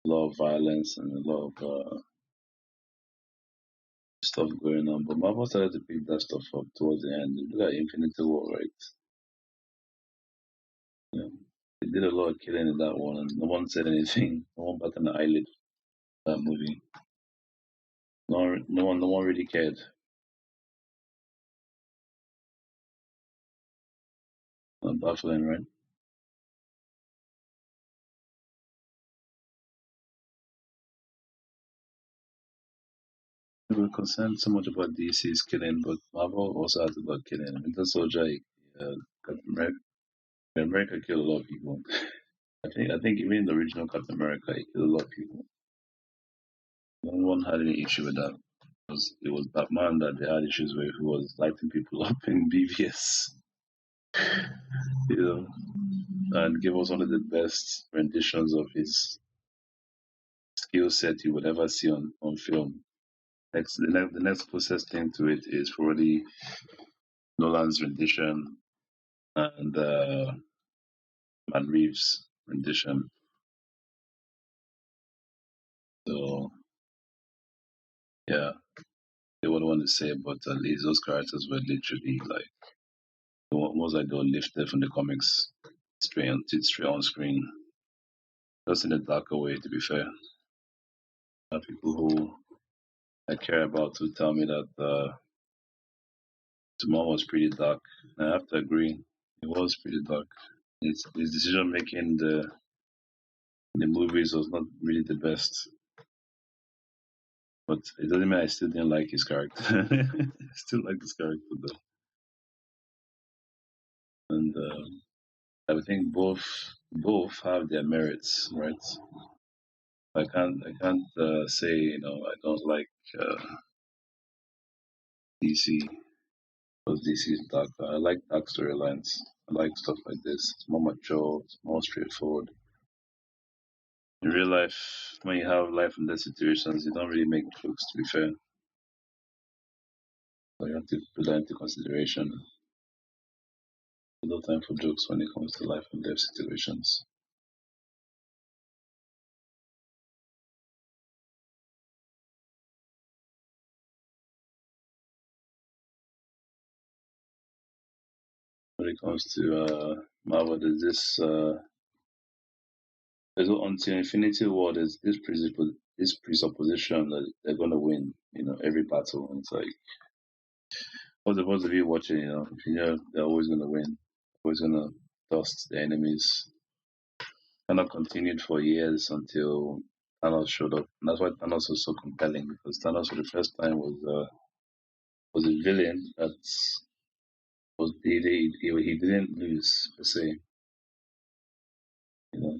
Speaker 1: a lot of violence and a lot of stuff going on. But Marvel started to pick that stuff up towards the end. Look at Infinity War, right? Yeah. They did a lot of killing in that one, and no one said anything. No one batted an eyelid for that movie. No one really cared. Baffling, right? We were concerned so much about DC's killing, but Marvel also has about killing. Winter Soldier, Captain America killed a lot of people. I think even in the original Captain America, he killed a lot of people. No one had any issue with that. It was Batman that they had issues with, who was lighting people up in BVS, you know, and gave us one of the best renditions of his skill set you would ever see on film. The next closest thing to it is probably Nolan's rendition and Man Reeves' rendition. So yeah, they would want to say, but at least those characters were literally like almost like they were lifted from the comics straight on screen, just in a darker way. To be fair, there are people who I care about to tell me that Tomorrow was pretty dark. I have to agree, it was pretty dark. His decision making in the movies was not really the best, but it doesn't mean I still didn't like his character. I still like this character though, and I think both have their merits, right? I can't say I don't like DC because DC is dark. I like dark storylines. I like stuff like this. It's more mature. It's more straightforward. In real life, when you have life and death situations, you don't really make jokes. To be fair, so you have to put that into consideration. No time for jokes when it comes to life and death situations. When it comes to Marvel, until Infinity War, there's this presupposition that they're gonna win. Every battle. And it's like, what's the point of you watching? If you know they're always gonna win, always gonna dust the enemies. Thanos continued for years until Thanos showed up. And that's why Thanos was so compelling, because Thanos for the first time was a villain that he didn't lose per se, you know,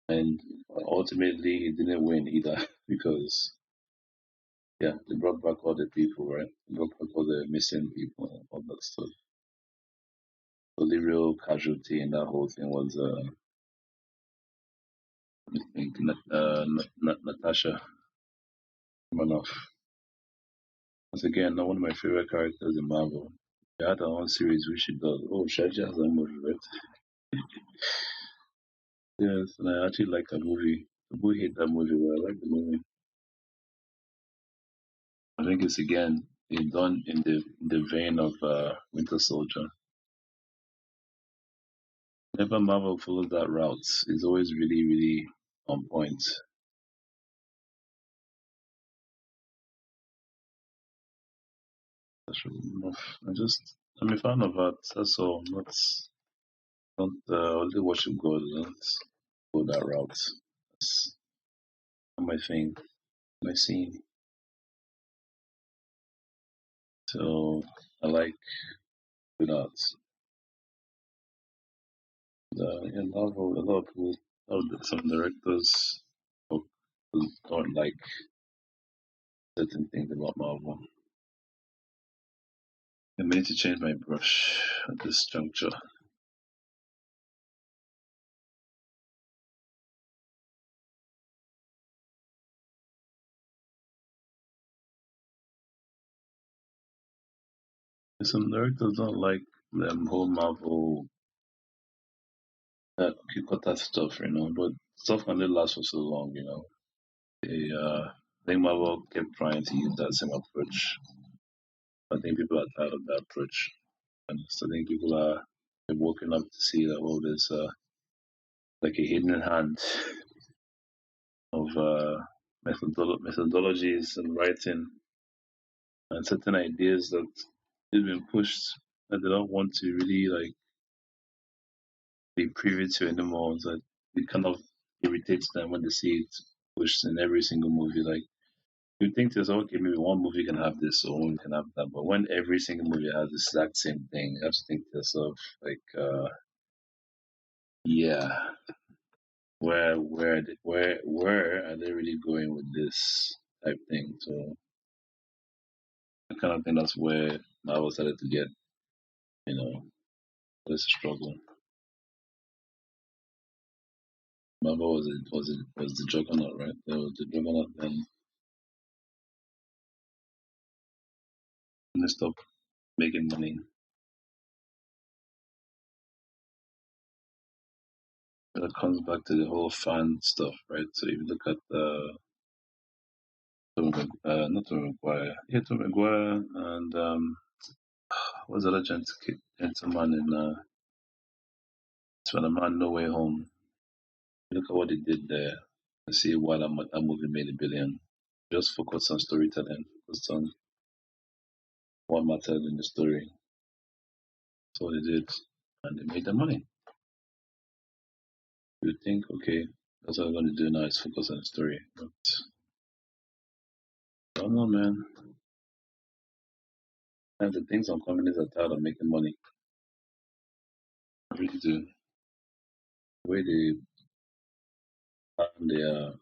Speaker 1: and ultimately he didn't win either because yeah, they brought back all the people, right? They brought back all the missing people and all that stuff. So the real casualty in that whole thing was I think Natasha Romanoff. Once again, not one of my favorite characters in Marvel. They had her own series which she does. Oh, Shaji has a movie, right? Yes, and I actually like that movie. People hate that movie, but I like the movie. I think it's again done in the vein of Winter Soldier. Whenever Marvel follows that route, it's always really, really on point. That's really enough. I'm a fan of art. That's all. Not don't only worship God. Don't go that route. That's not my thing. My scene. So I like good art. Yeah, Marvel. A lot of people, some directors don't don't like certain things about Marvel. I need to change my brush at this juncture. Some directors don't like them whole Marvel that cookie cutter stuff, but stuff can only last for so long. I think Marvel kept trying to use that same approach. I think people are tired of that approach. And so I think people are waking up to see that there's like a hidden hand of methodologies and writing and certain ideas that have been pushed that they don't want to really like be privy to anymore. That it kind of irritates them when they see it pushed in every single movie. Like you think to yourself, okay, maybe one movie can have this or one can have that, but when every single movie has the exact same thing, you have to think to yourself, like, yeah, where are they really going with this type thing? So I kind of think that's where Marvel started to get, you know, this struggle. Marvel was the juggernaut, right? The juggernaut, then they stopped making money. But it comes back to the whole fan stuff, right? So if you look at not Tom McGuire, yeah, Tom McGuire, and what's the other gentleman in Spider-Man No Way Home? Look at what he did there. And see why that movie made $1 billion. Just focus on storytelling, focus on what mattered in the story. That's what they did, and they made the money. You think, okay, that's what I'm going to do now is focus on the story. But I don't know, man. And the things on companies are tired of making money. I really do. The way they plan their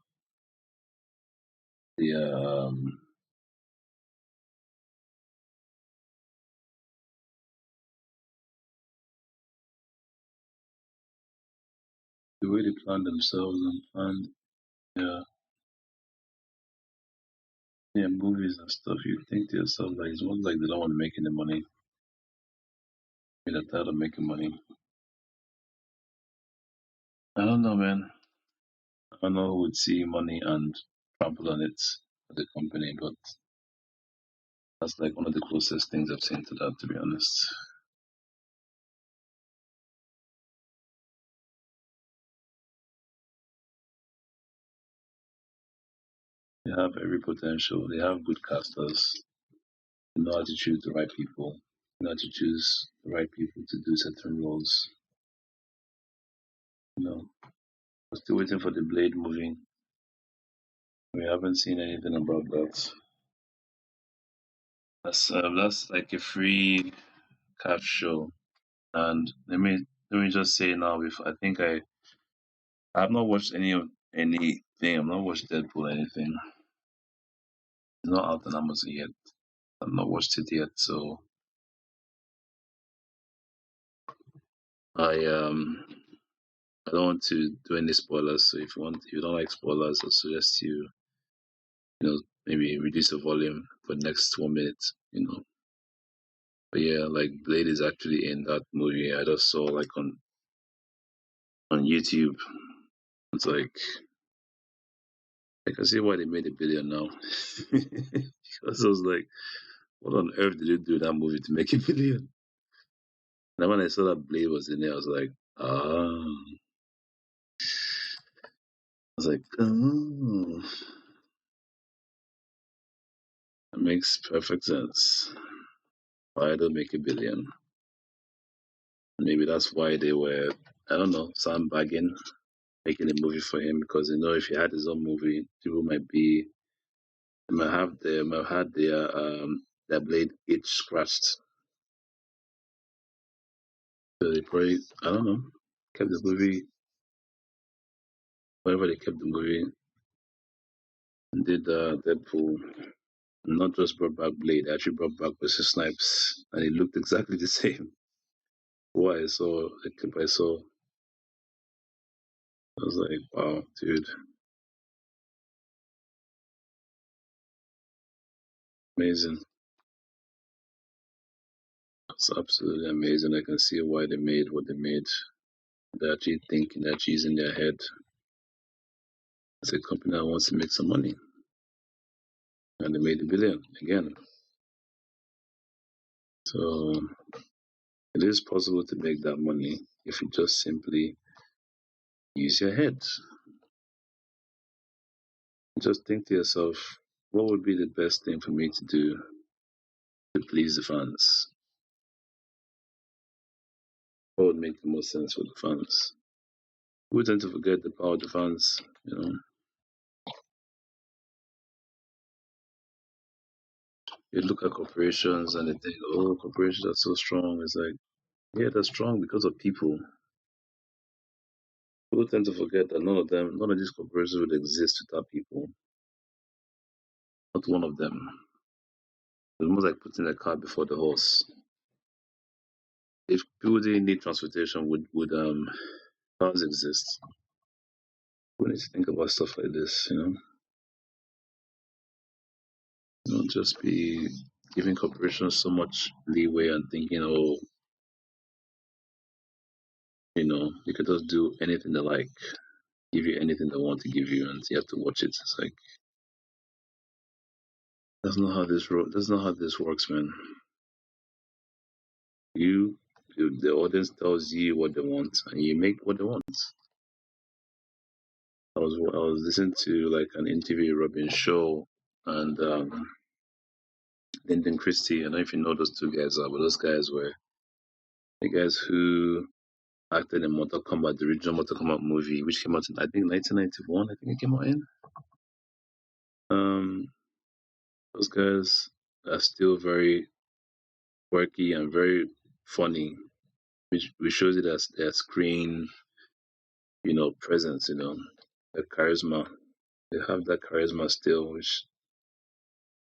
Speaker 1: the way they plan themselves and plan their movies and stuff, you think to yourself like it's almost like they don't want to make any money. They're tired of making money. I don't know, man. I don't know who would see money and trample on it as a company, but that's like one of the closest things I've seen to that, to be honest. They have every potential. They have good casters. They know how to choose the right people. They know how to choose the right people to do certain roles. We're still waiting for the Blade movie. We haven't seen anything about that. That's like a free cat show. And let me just say now, if I think I've not watched anything. I've not watched Deadpool or anything. It's not out on Amazon yet. I've not watched it yet, so I I don't want to do any spoilers. So if you don't like spoilers, I suggest maybe reduce the volume for the next 1 minute. But yeah, like Blade is actually in that movie. I just saw like on YouTube. It's like I can see why they made $1 billion now. Because I was like, what on earth did you do in that movie to make $1 billion? And when I saw that Blade was in there, I was like, ah. I was like, oh, that makes perfect sense. Why don't make $1 billion? Maybe that's why they were, I don't know, sandbagging, making a movie for him because if he had his own movie, people they might have their blade itch scratched. So they probably, I don't know, kept the movie, whenever they kept the movie, and did Deadpool. Not just brought back Blade, they actually brought back Wesley Snipes, and it looked exactly the same. What I saw, the clip I saw, I was like, wow, dude, amazing. It's absolutely amazing. I can see why they made what they made. They're actually thinking, they're actually using their head. It's a company that wants to make some money. And they made a billion again. So it is possible to make that money if you just simply use your head. Just think to yourself, what would be the best thing for me to do to please the fans? What would make the most sense for the fans? We tend to forget the power of the fans, you know. You look at corporations and they think, oh, corporations are so strong. It's like, yeah, they're strong because of people. People tend to forget that none of these corporations would exist without people. Not one of them. It's almost like putting the cart before the horse. If people didn't need transportation, would cars exist? We need to think about stuff like this, you know. Not just be giving corporations so much leeway and thinking, oh, they could just do anything they like, give you anything they want to give you, and you have to watch it. It's like that's not how this works, man. You, the audience tells you what they want, and you make what they want. I was listening to like an interview Robin Show and Lyndon Christie. I don't know if you know those two guys are, but those guys were the guys who acted in Mortal Kombat, the original Mortal Kombat movie, which came out in I think 1991. I think it came out in. Um, those guys are still very quirky and very funny, which shows it as their screen, presence. Their charisma. They have that charisma still, which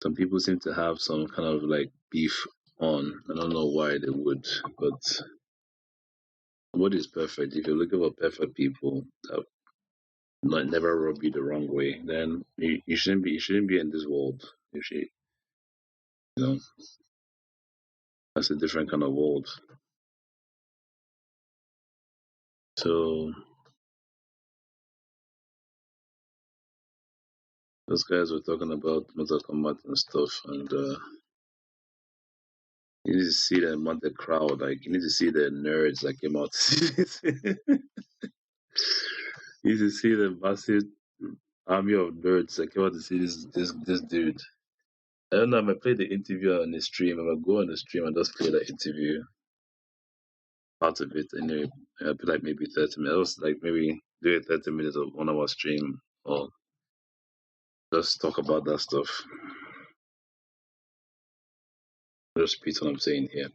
Speaker 1: some people seem to have some kind of like beef on. I don't know why they would, but nobody is perfect. If you're looking for perfect people that never rub you the wrong way, then you shouldn't be in this world. You should, you know, that's a different kind of world. So those guys were talking about Mortal Kombat and stuff, and you need to see the amount of crowd. Like you need to see the nerds that came out. You need to see the massive army of nerds that came out to see this dude. I don't know. I might play the interview on the stream. I might go on the stream and just play the interview part of it. Anyway, I'll be like maybe 30 minutes. Like maybe do a 30 minutes of 1 hour stream or just talk about that stuff. Just repeat what I'm saying here.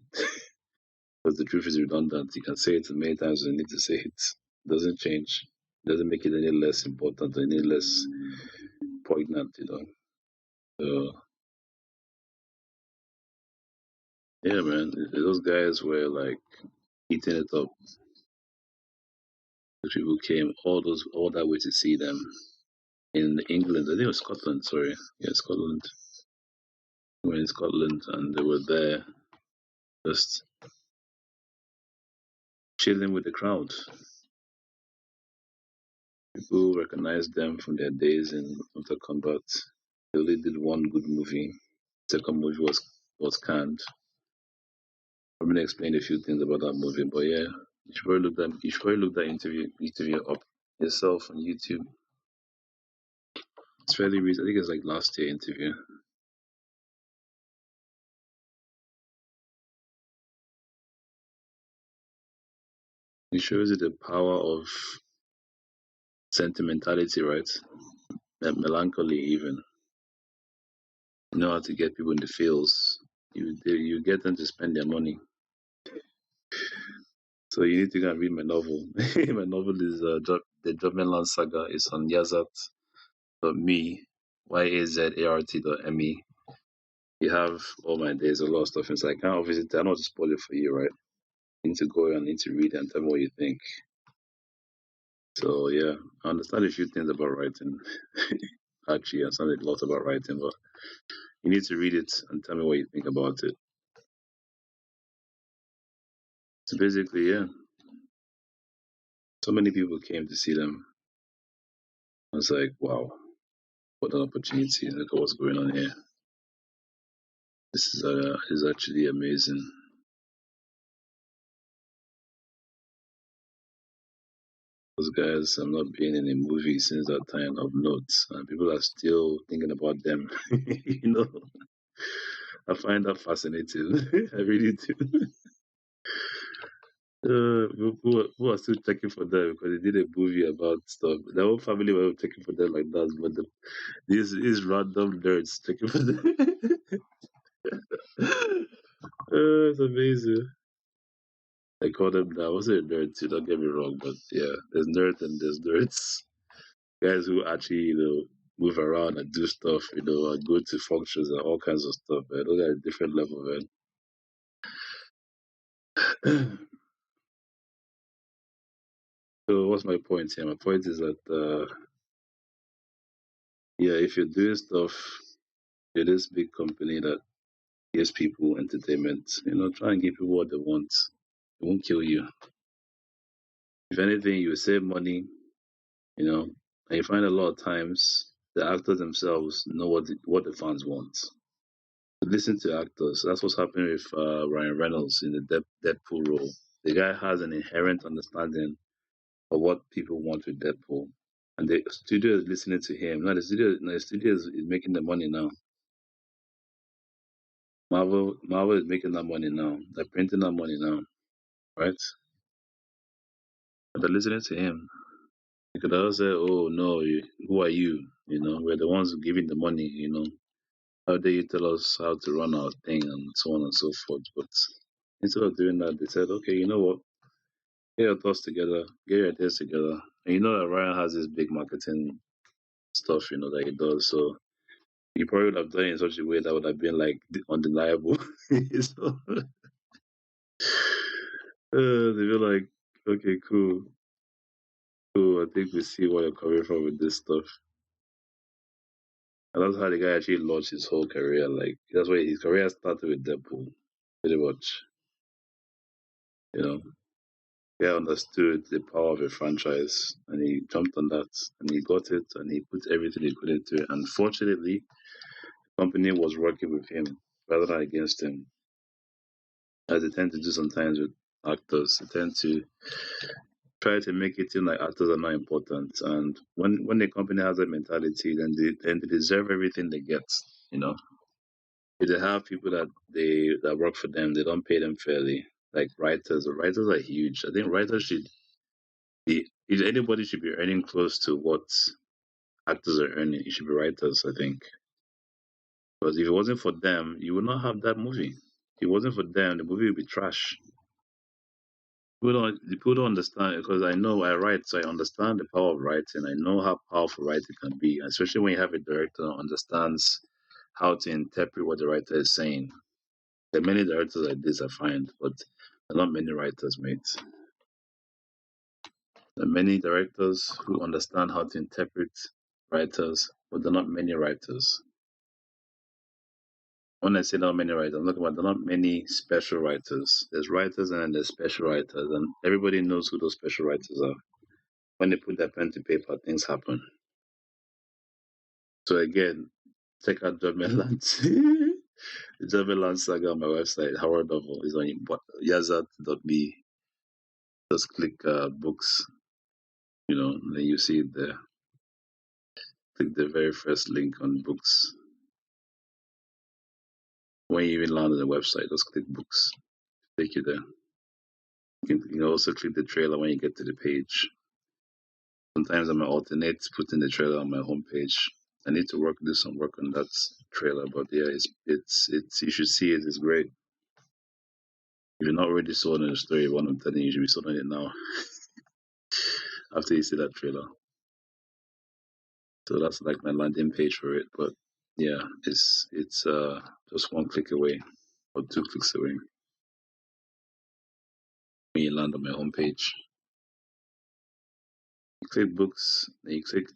Speaker 1: Because the truth is redundant. You can say it as many times as you need to say it. It doesn't change. It doesn't make it any less important or any less poignant. So yeah, man, those guys were like eating it up. The people came all that way to see them in England. I think it was Scotland. Sorry, yeah, Scotland. We were in Scotland and they were there, just chilling with the crowd. People recognized them from their days in Mortal Kombat. They only did one good movie. Second movie was canned. I'm gonna explain a few things about that movie, but yeah, you should probably look that interview up yourself on YouTube. It's fairly recent. I think it's like last year interview. It shows you the power of sentimentality, right? Melancholy, even. You know how to get people in the feels. You get them to spend their money. So you need to go and read my novel. My novel is the Jobmanland Saga. It's on yazat.me, yazart.me. You have all my days, a lot of stuff inside. I can't obviously, I don't want to spoil it for you, right? You need to go and need to read it and tell me what you think. So yeah, I understand a few things about writing. Actually, I understand a lot about writing, but you need to read it and tell me what you think about it. So basically, yeah, so many people came to see them. I was like, wow, what an opportunity! Look at what's going on here. This is actually amazing. Those guys have not been in a movie since that time of notes, and people are still thinking about them. you know, I find that fascinating. I really do. Who are still checking for them because they did a movie about stuff. Their whole family were checking for them like that, but these random nerds checking for them. It's amazing. I call them now. I wasn't a nerd too, don't get me wrong, but yeah, there's nerds and there's nerds. Guys who actually, move around and do stuff, and go to functions and all kinds of stuff, man. Those are a different level, man. So what's my point here? My point is that yeah, if you're doing stuff in this big company that gives people entertainment, try and give people what they want. It won't kill you. If anything, you save money, and you find a lot of times the actors themselves know what the fans want. Listen to actors. That's what's happening with Ryan Reynolds in the Deadpool role. The guy has an inherent understanding of what people want with Deadpool, and the studio is listening to him. Now the studio is making the money now. Marvel is making that money now. They're printing that money now, right? But they're listening to him. You could also say, "Oh no, who are you? We're the ones giving the money. How dare you tell us how to run our thing and so on and so forth?" But instead of doing that, they said, "Okay, you know what? Get your thoughts together, get your ideas together." And you know that Ryan has this big marketing stuff, that he does. So he probably would have done it in such a way that would have been like undeniable. so they be like, okay, cool, cool. I think we see where you're coming from with this stuff. And that's how the guy actually launched his whole career. Like that's why his career started with Deadpool, pretty much. You know, he understood the power of a franchise, and he jumped on that, and he got it, and he put everything he could into it. Unfortunately, the company was working with him rather than against him, as they tend to do sometimes with actors. They tend to try to make it seem like actors are not important, and when the company has that mentality, then they deserve everything they get. You know, if they have people that work for them, they don't pay them fairly. Like writers, the writers are huge. I think writers should be. If anybody should be earning close to what actors are earning, it should be writers. I think because if it wasn't for them, you would not have that movie. If it wasn't for them, the movie would be trash. People don't understand because I know I write, so I understand the power of writing. I know how powerful writing can be, especially when you have a director who understands how to interpret what the writer is saying. There are many directors like this I find, but there are not many writers, mate. There are many directors who understand how to interpret writers, but there are not many writers. When I say not many writers, I'm talking about there are not many special writers. There's writers and then there's special writers, and everybody knows who those special writers are. When they put their pen to paper, things happen. So again, check out German Land. the German Land Saga on my website. Howard Novel is on yazat.me. Just click books, and then you see it there. Click the very first link on books. When you even land on the website, just click books. Take you there. You can also click the trailer when you get to the page. Sometimes I might alternate putting the trailer on my homepage. I need to do some work on that trailer, but yeah, it's you should see it. It's great. If you're not already sold on the story, what I'm telling you, you should be sold on it now after you see that trailer. So that's like my landing page for it. But yeah, it's just one click away or two clicks away when you land on my homepage. You click books, then you click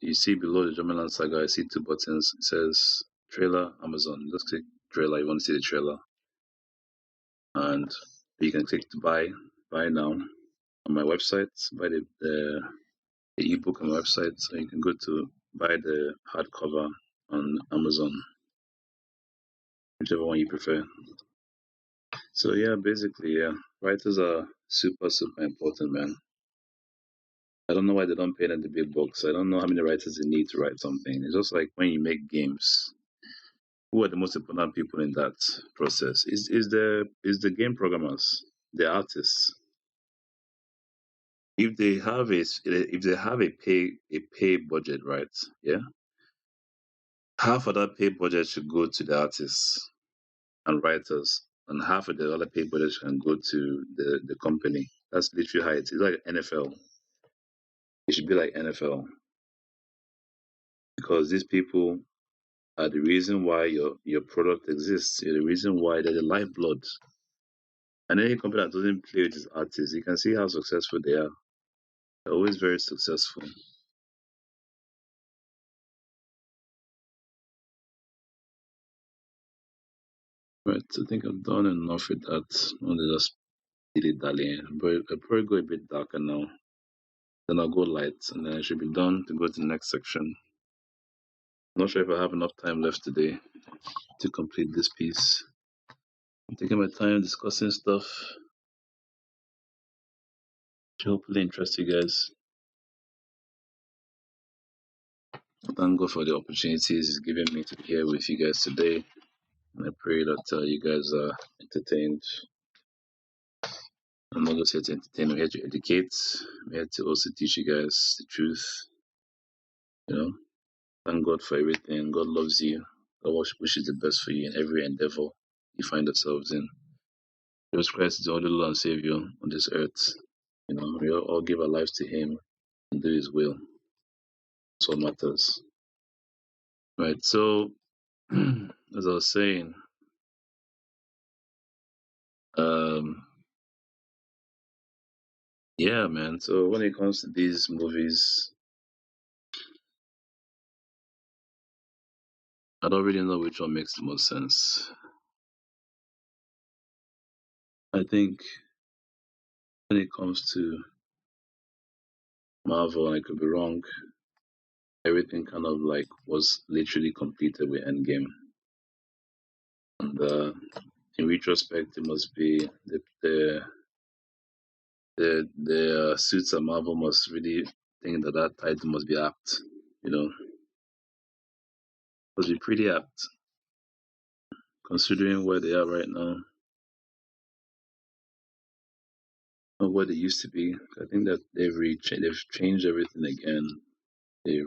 Speaker 1: you see below the German Land Saga, I see two buttons. It says trailer, Amazon. Just click trailer, you want to see the trailer. And You can click to buy now on my website, buy the ebook on my website, so you can go to buy the hardcover on Amazon, whichever one you prefer. So yeah, basically, yeah, writers are super important, man. I don't know why they don't pay them the big bucks. I don't know how many writers they need to write something. It's just like when you make games. Who are the most important people in that process? Is the game programmers, the artists. If they have a pay budget, right? Yeah, half of that pay budget should go to the artists and writers, and half of the other pay budget can go to the company. That's literally how it's like NFL. It should be like NFL because these people are the reason why your product exists. You're the reason why they're the lifeblood. And any company that doesn't play with its artists, you can see how successful they are. They're always very successful. Right, I think I've done enough with that. I'm gonna just dilly dally. But I'll probably go a bit darker now. Then I'll go light, and then I should be done to go to the next section. I'm not sure if I have enough time left today to complete this piece. I'm taking my time discussing stuff to hopefully interest you guys. Thank God for the opportunities he's given me to be here with you guys today. And I pray that you guys are entertained. I'm not just here to entertain, I'm here to educate. I'm here to also teach you guys the truth. You know, thank God for everything. God loves you. God wishes the best for you in every endeavor you find yourselves in. Jesus Christ is the only Lord and Savior on this earth. You know, we all give our lives to Him and do His will. That's what matters. Right. So, as I was saying, um, yeah, man. So when it comes to these movies, I don't really know which one makes the most sense. I think when it comes to Marvel, and I could be wrong, everything kind of like was literally completed with Endgame. And in retrospect, it must be the suits at Marvel must really think that that title must be apt. You know, must be pretty apt considering where they are right now, not where they used to be. I think that they've changed everything again. They've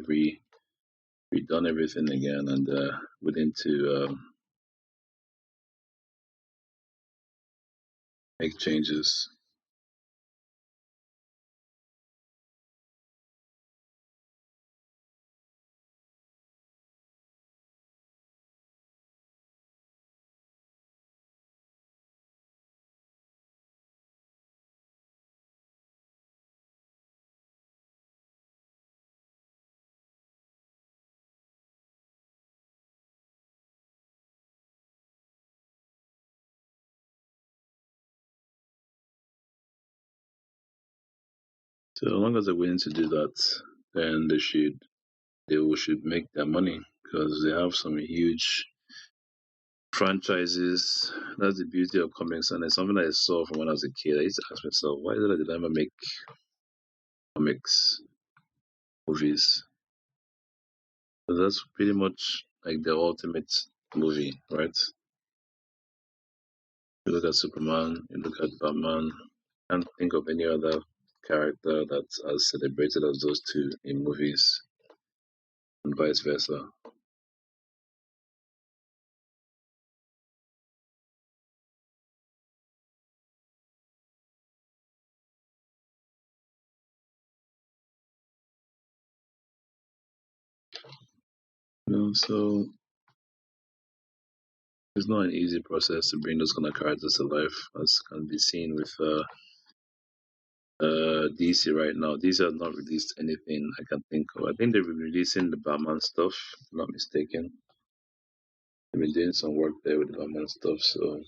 Speaker 1: redone everything again, and willing to make changes. So as long as they're willing to do that, then they should make their money because they have some huge franchises. That's the beauty of comics, and it's something I saw from when I was a kid. I used to ask myself, why is it that they never make comics movies? So that's pretty much like the ultimate movie, right? You look at Superman, you look at Batman. Can't think of any other character that's as celebrated as those two in movies, and vice versa. So it's not an easy process to bring those kind of characters to life, as can be seen with DC right now. DC has not released anything I can think of. I think they've been releasing the Batman stuff, if I'm not mistaken. They've been doing some work there with the Batman stuff, so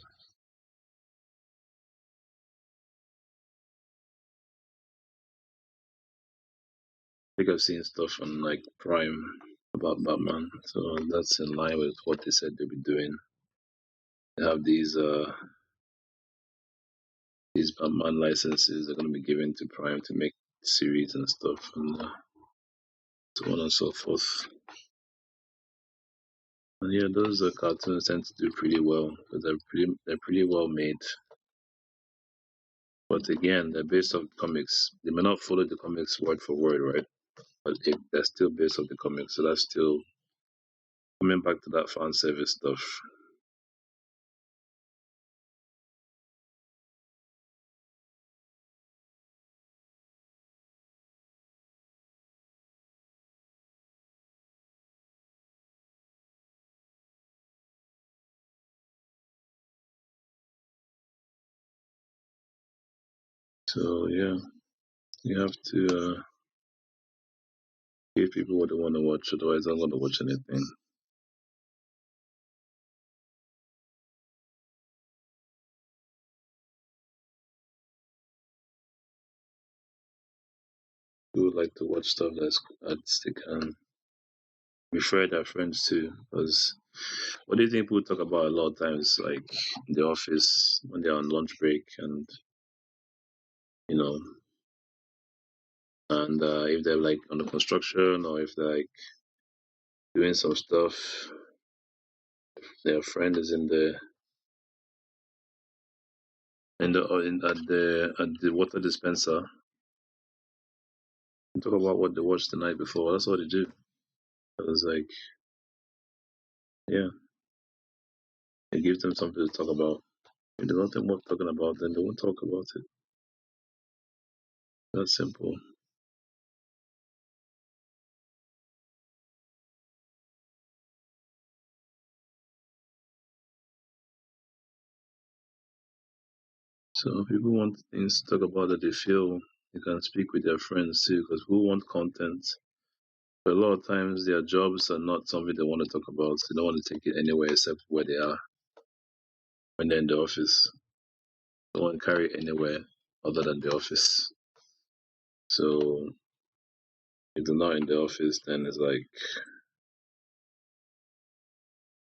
Speaker 1: think I've seen stuff on like Prime about Batman, so that's in line with what they said they'll be doing. They have these Batman licenses they're going to be given to Prime to make series and stuff, and so on and so forth. And yeah, those cartoons tend to do pretty well because they're pretty well made. But again, they're based off comics. They may not follow the comics word for word, right? But they're still based off the comics, so that's still coming back to that fan service stuff. So yeah, you have to give people what they want to watch, otherwise they're not going to watch anything. People like to watch stuff that's artistic and refer their friends to. Because what do you think people talk about a lot of times, like in the office when they're on lunch break, and you know, and if they're like on the construction or if they're like doing some stuff, their friend is at the water dispenser. And talk about what they watched the night before. That's what they do. It's like, yeah, it gives them something to talk about. If there's nothing worth talking about, then they won't talk about it. That's simple. So people want things to talk about that they feel they can speak with their friends too, because people want content. But a lot of times their jobs are not something they want to talk about. So they don't want to take it anywhere except where they are when they're in the office. They don't want to carry it anywhere other than the office. So if they're not in the office, then it's like,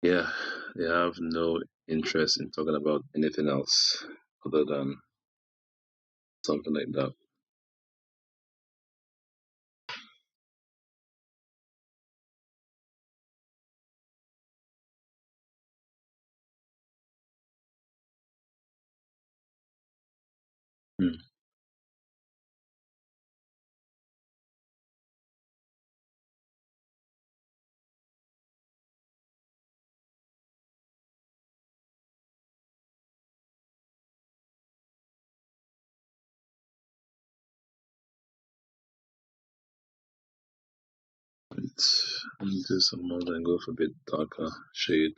Speaker 1: yeah, they have no interest in talking about anything else other than something like that. Hmm. Let's do some more and go for a bit darker shade.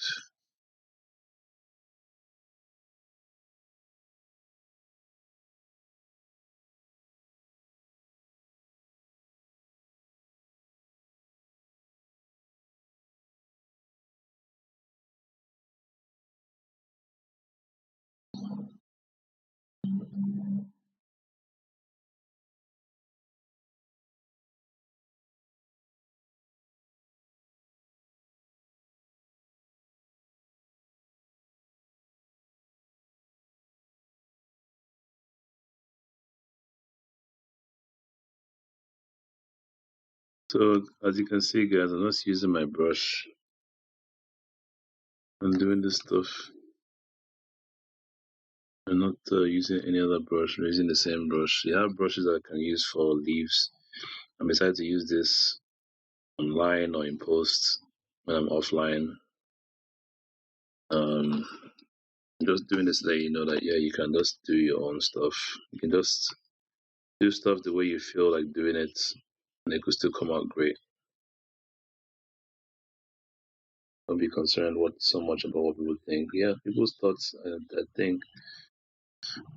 Speaker 1: So as you can see, guys, I'm just using my brush. I'm doing this stuff. I'm not using any other brush. I'm using the same brush. You have brushes that I can use for leaves. I decided to use this online or in post when I'm offline. Um, just doing this to let you know that yeah, you can just do your own stuff. You can just do stuff the way you feel like doing it, and it could still come out great. Don't be concerned what so much about what people think. Yeah, people's thoughts. I think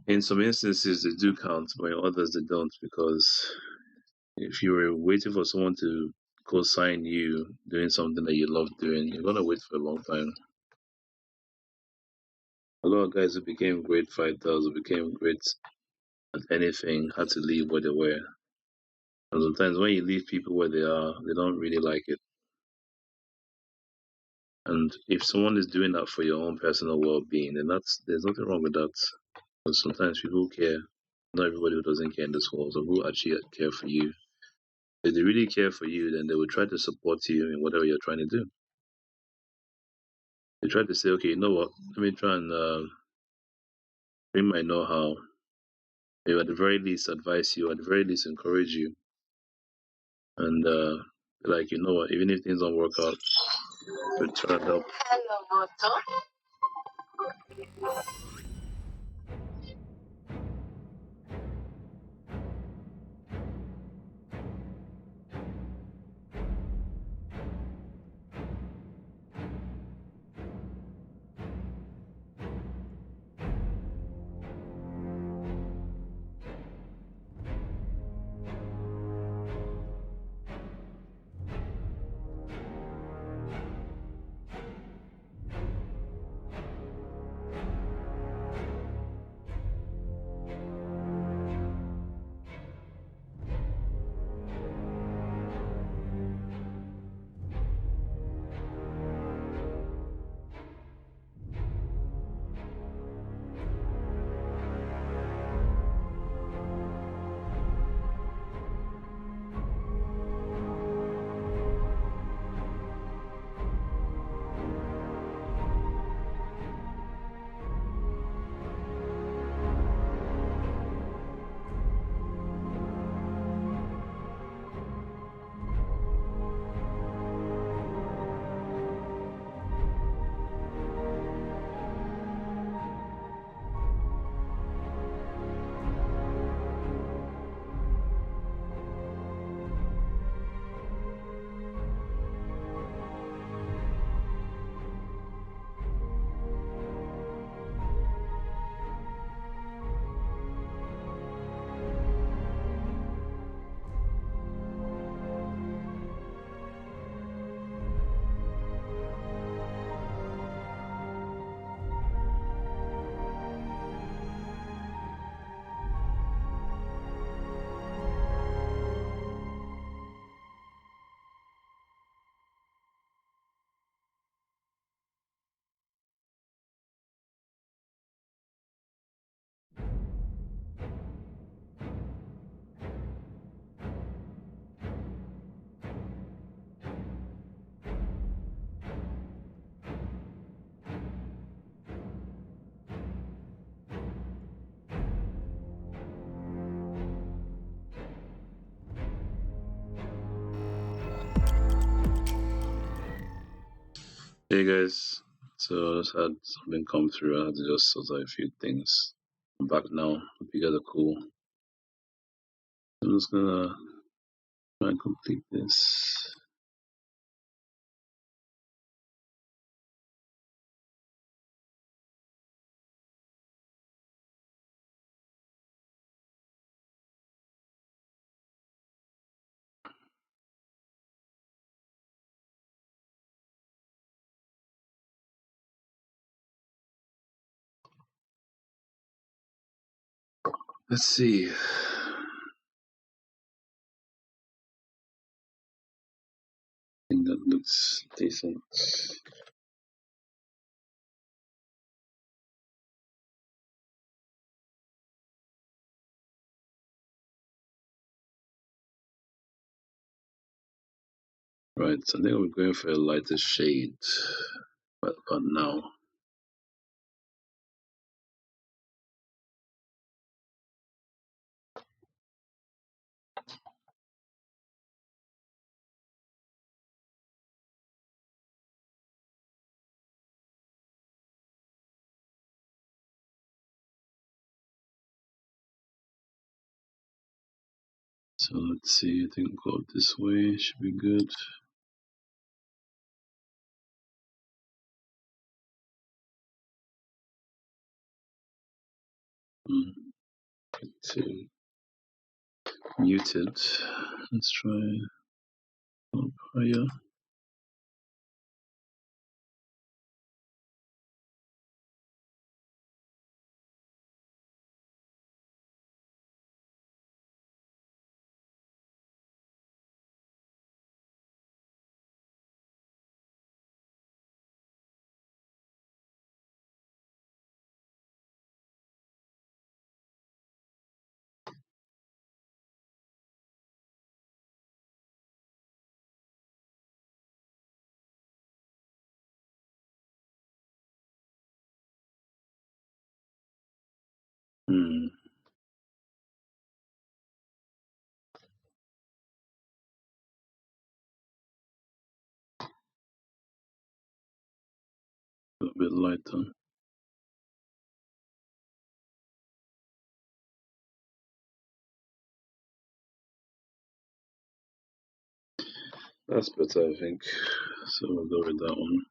Speaker 1: in some instances they do count, but in others they don't because if you were waiting for someone to co-sign you doing something that you love doing, you're gonna wait for a long time. A lot of guys who became great fighters, who became great at anything, had to leave where they were And sometimes when you leave people where they are, they don't really like it. And if someone is doing that for your own personal well-being, then there's nothing wrong with that. Because sometimes people care. Not everybody who doesn't care in this world. Some people actually care for you. If they really care for you, then they will try to support you in whatever you're trying to do. They try to say, okay, you know what? Let me try and bring my know-how. Maybe at the very least advise you, at the very least encourage you. And like, you know what? Even if things don't work out, return help. Hey guys, so I just had something come through. I had to just sort out a few things. I'm back now. Hope you guys are cool. I'm just gonna try and complete this. Let's see. I think that looks decent. Right, so I think we're going for a lighter shade. But now. So let's see, I think go this way, should be good. Get to muted. Let's try up higher. Hmm. A bit lighter. That's better, I think. So we'll go with that one.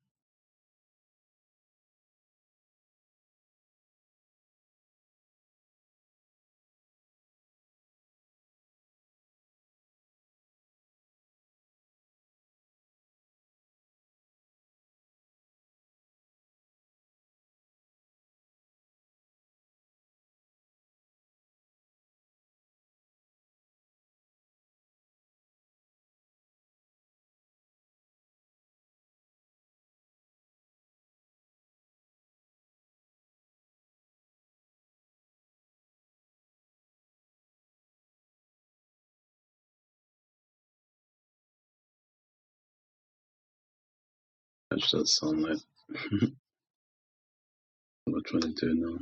Speaker 1: Catch that sunlight. We're trying to do now.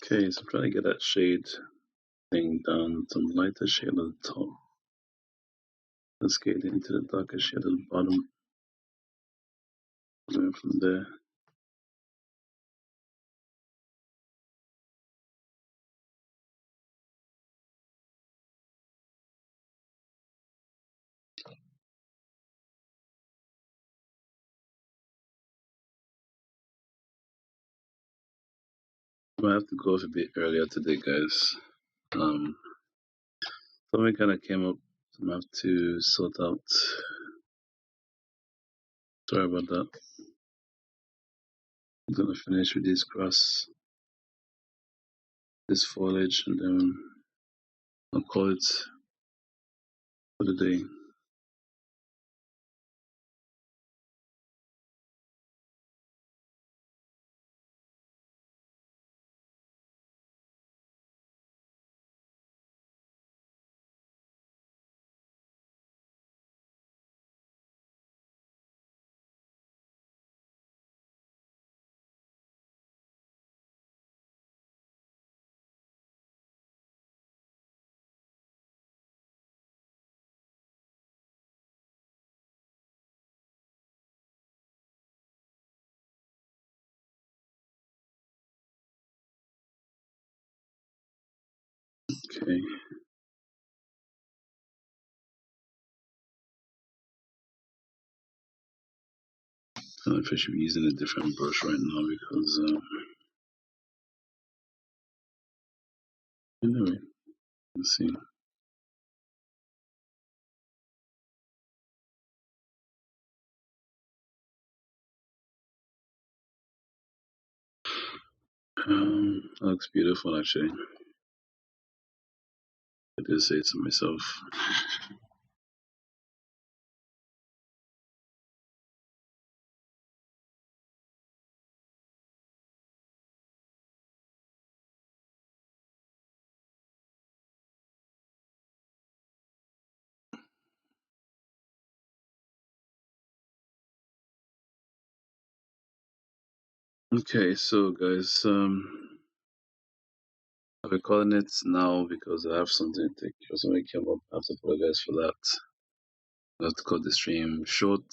Speaker 1: Okay, so I'm trying to get that shade thing down, some lighter shade at the top. Let's get into the darker shade at the bottom. Going from there. I have to go off a bit earlier today, guys. Um, Something kind of came up, so I have to sort out. Sorry about that. I'm gonna finish with this grass, this foliage, and then I'll call it for the day. Okay. I don't know if I should be using a different brush right now because anyway, let's see. That looks beautiful actually. I did say to myself. Okay, so guys, I'll be calling it now because I have something to take care of. Something came up. I have to apologize for that. I have to cut the stream short.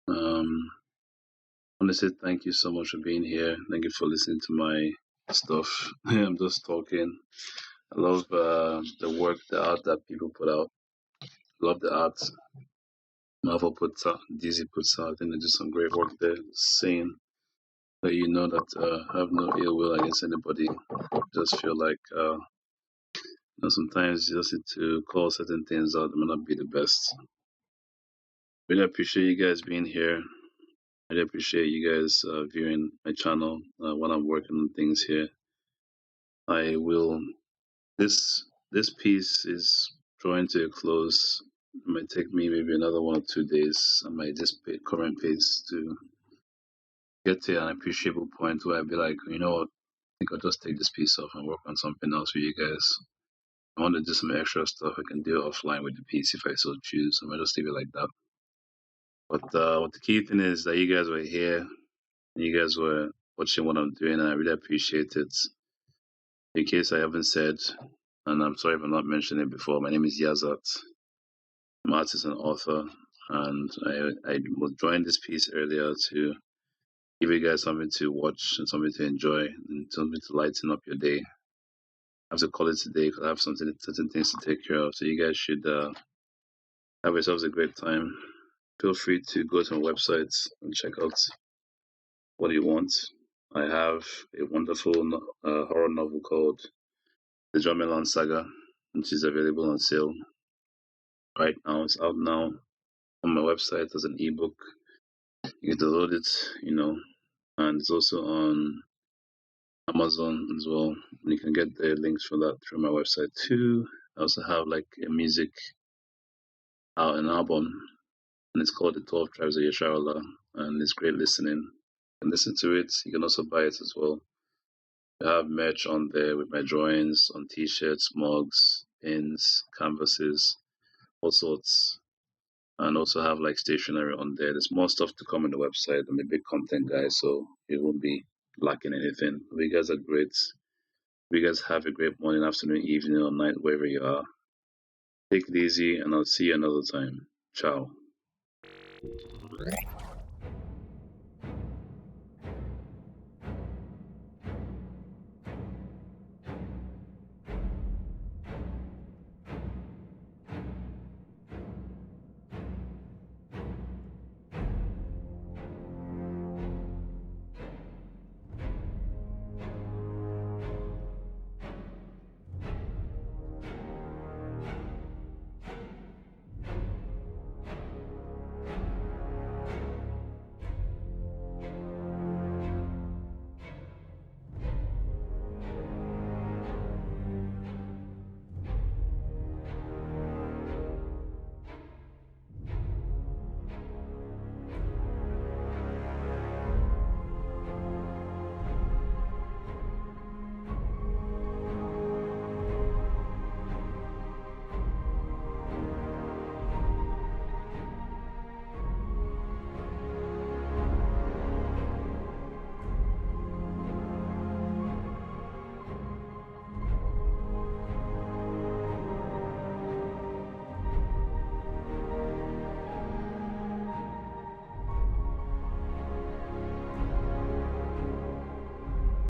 Speaker 1: Um, I want to say thank you so much for being here. Thank you for listening to my stuff. I'm just talking. I love the work, the art that people put out. Love the art Marvel puts out, DC puts out. I think they do some great work there. Saying that you know that I have no ill will against anybody. Just feel like sometimes you just need to call certain things out. It may not be the best. Really appreciate you guys being here. Really appreciate you guys viewing my channel when I'm working on things here. I will. This piece is drawing to a close. It might take me maybe another 1 or 2 days at my this current pace to get to an appreciable point where I'd be like, you know what, I think I'll just take this piece off and work on something else for you guys. I want to do some extra stuff. I can do it offline with the piece if I so choose. I might just leave it like that. But what the key thing is that you guys were here, and you guys were watching what I'm doing, and I really appreciate it. In case I haven't said, and I'm sorry if I'm not mentioning it before, my name is Yazat. I'm an artist and author, and I was drawing this piece earlier to give you guys something to watch and something to enjoy and something to lighten up your day. I have to call it today because I have certain things to take care of. So you guys should have yourselves a great time. Feel free to go to my website and check out what you want. I have a wonderful horror novel called The Drummerland Saga, which is available on sale right now. It's out now on my website as an ebook. You can download it, and it's also on Amazon as well. And you can get the links for that through my website too. I also have like a music an album, and it's called The 12 Tribes of Yasharallah, and it's great listening. You can listen to it. You can also buy it as well. I have merch on there with my drawings on t-shirts, mugs, pins, canvases, all sorts. And also have like stationery on there. There's more stuff to come on the website. I'm a big content guy, so it won't be lacking anything. But you guys are great. You guys have a great morning, afternoon, evening, or night, wherever you are. Take it easy, and I'll see you another time. Ciao.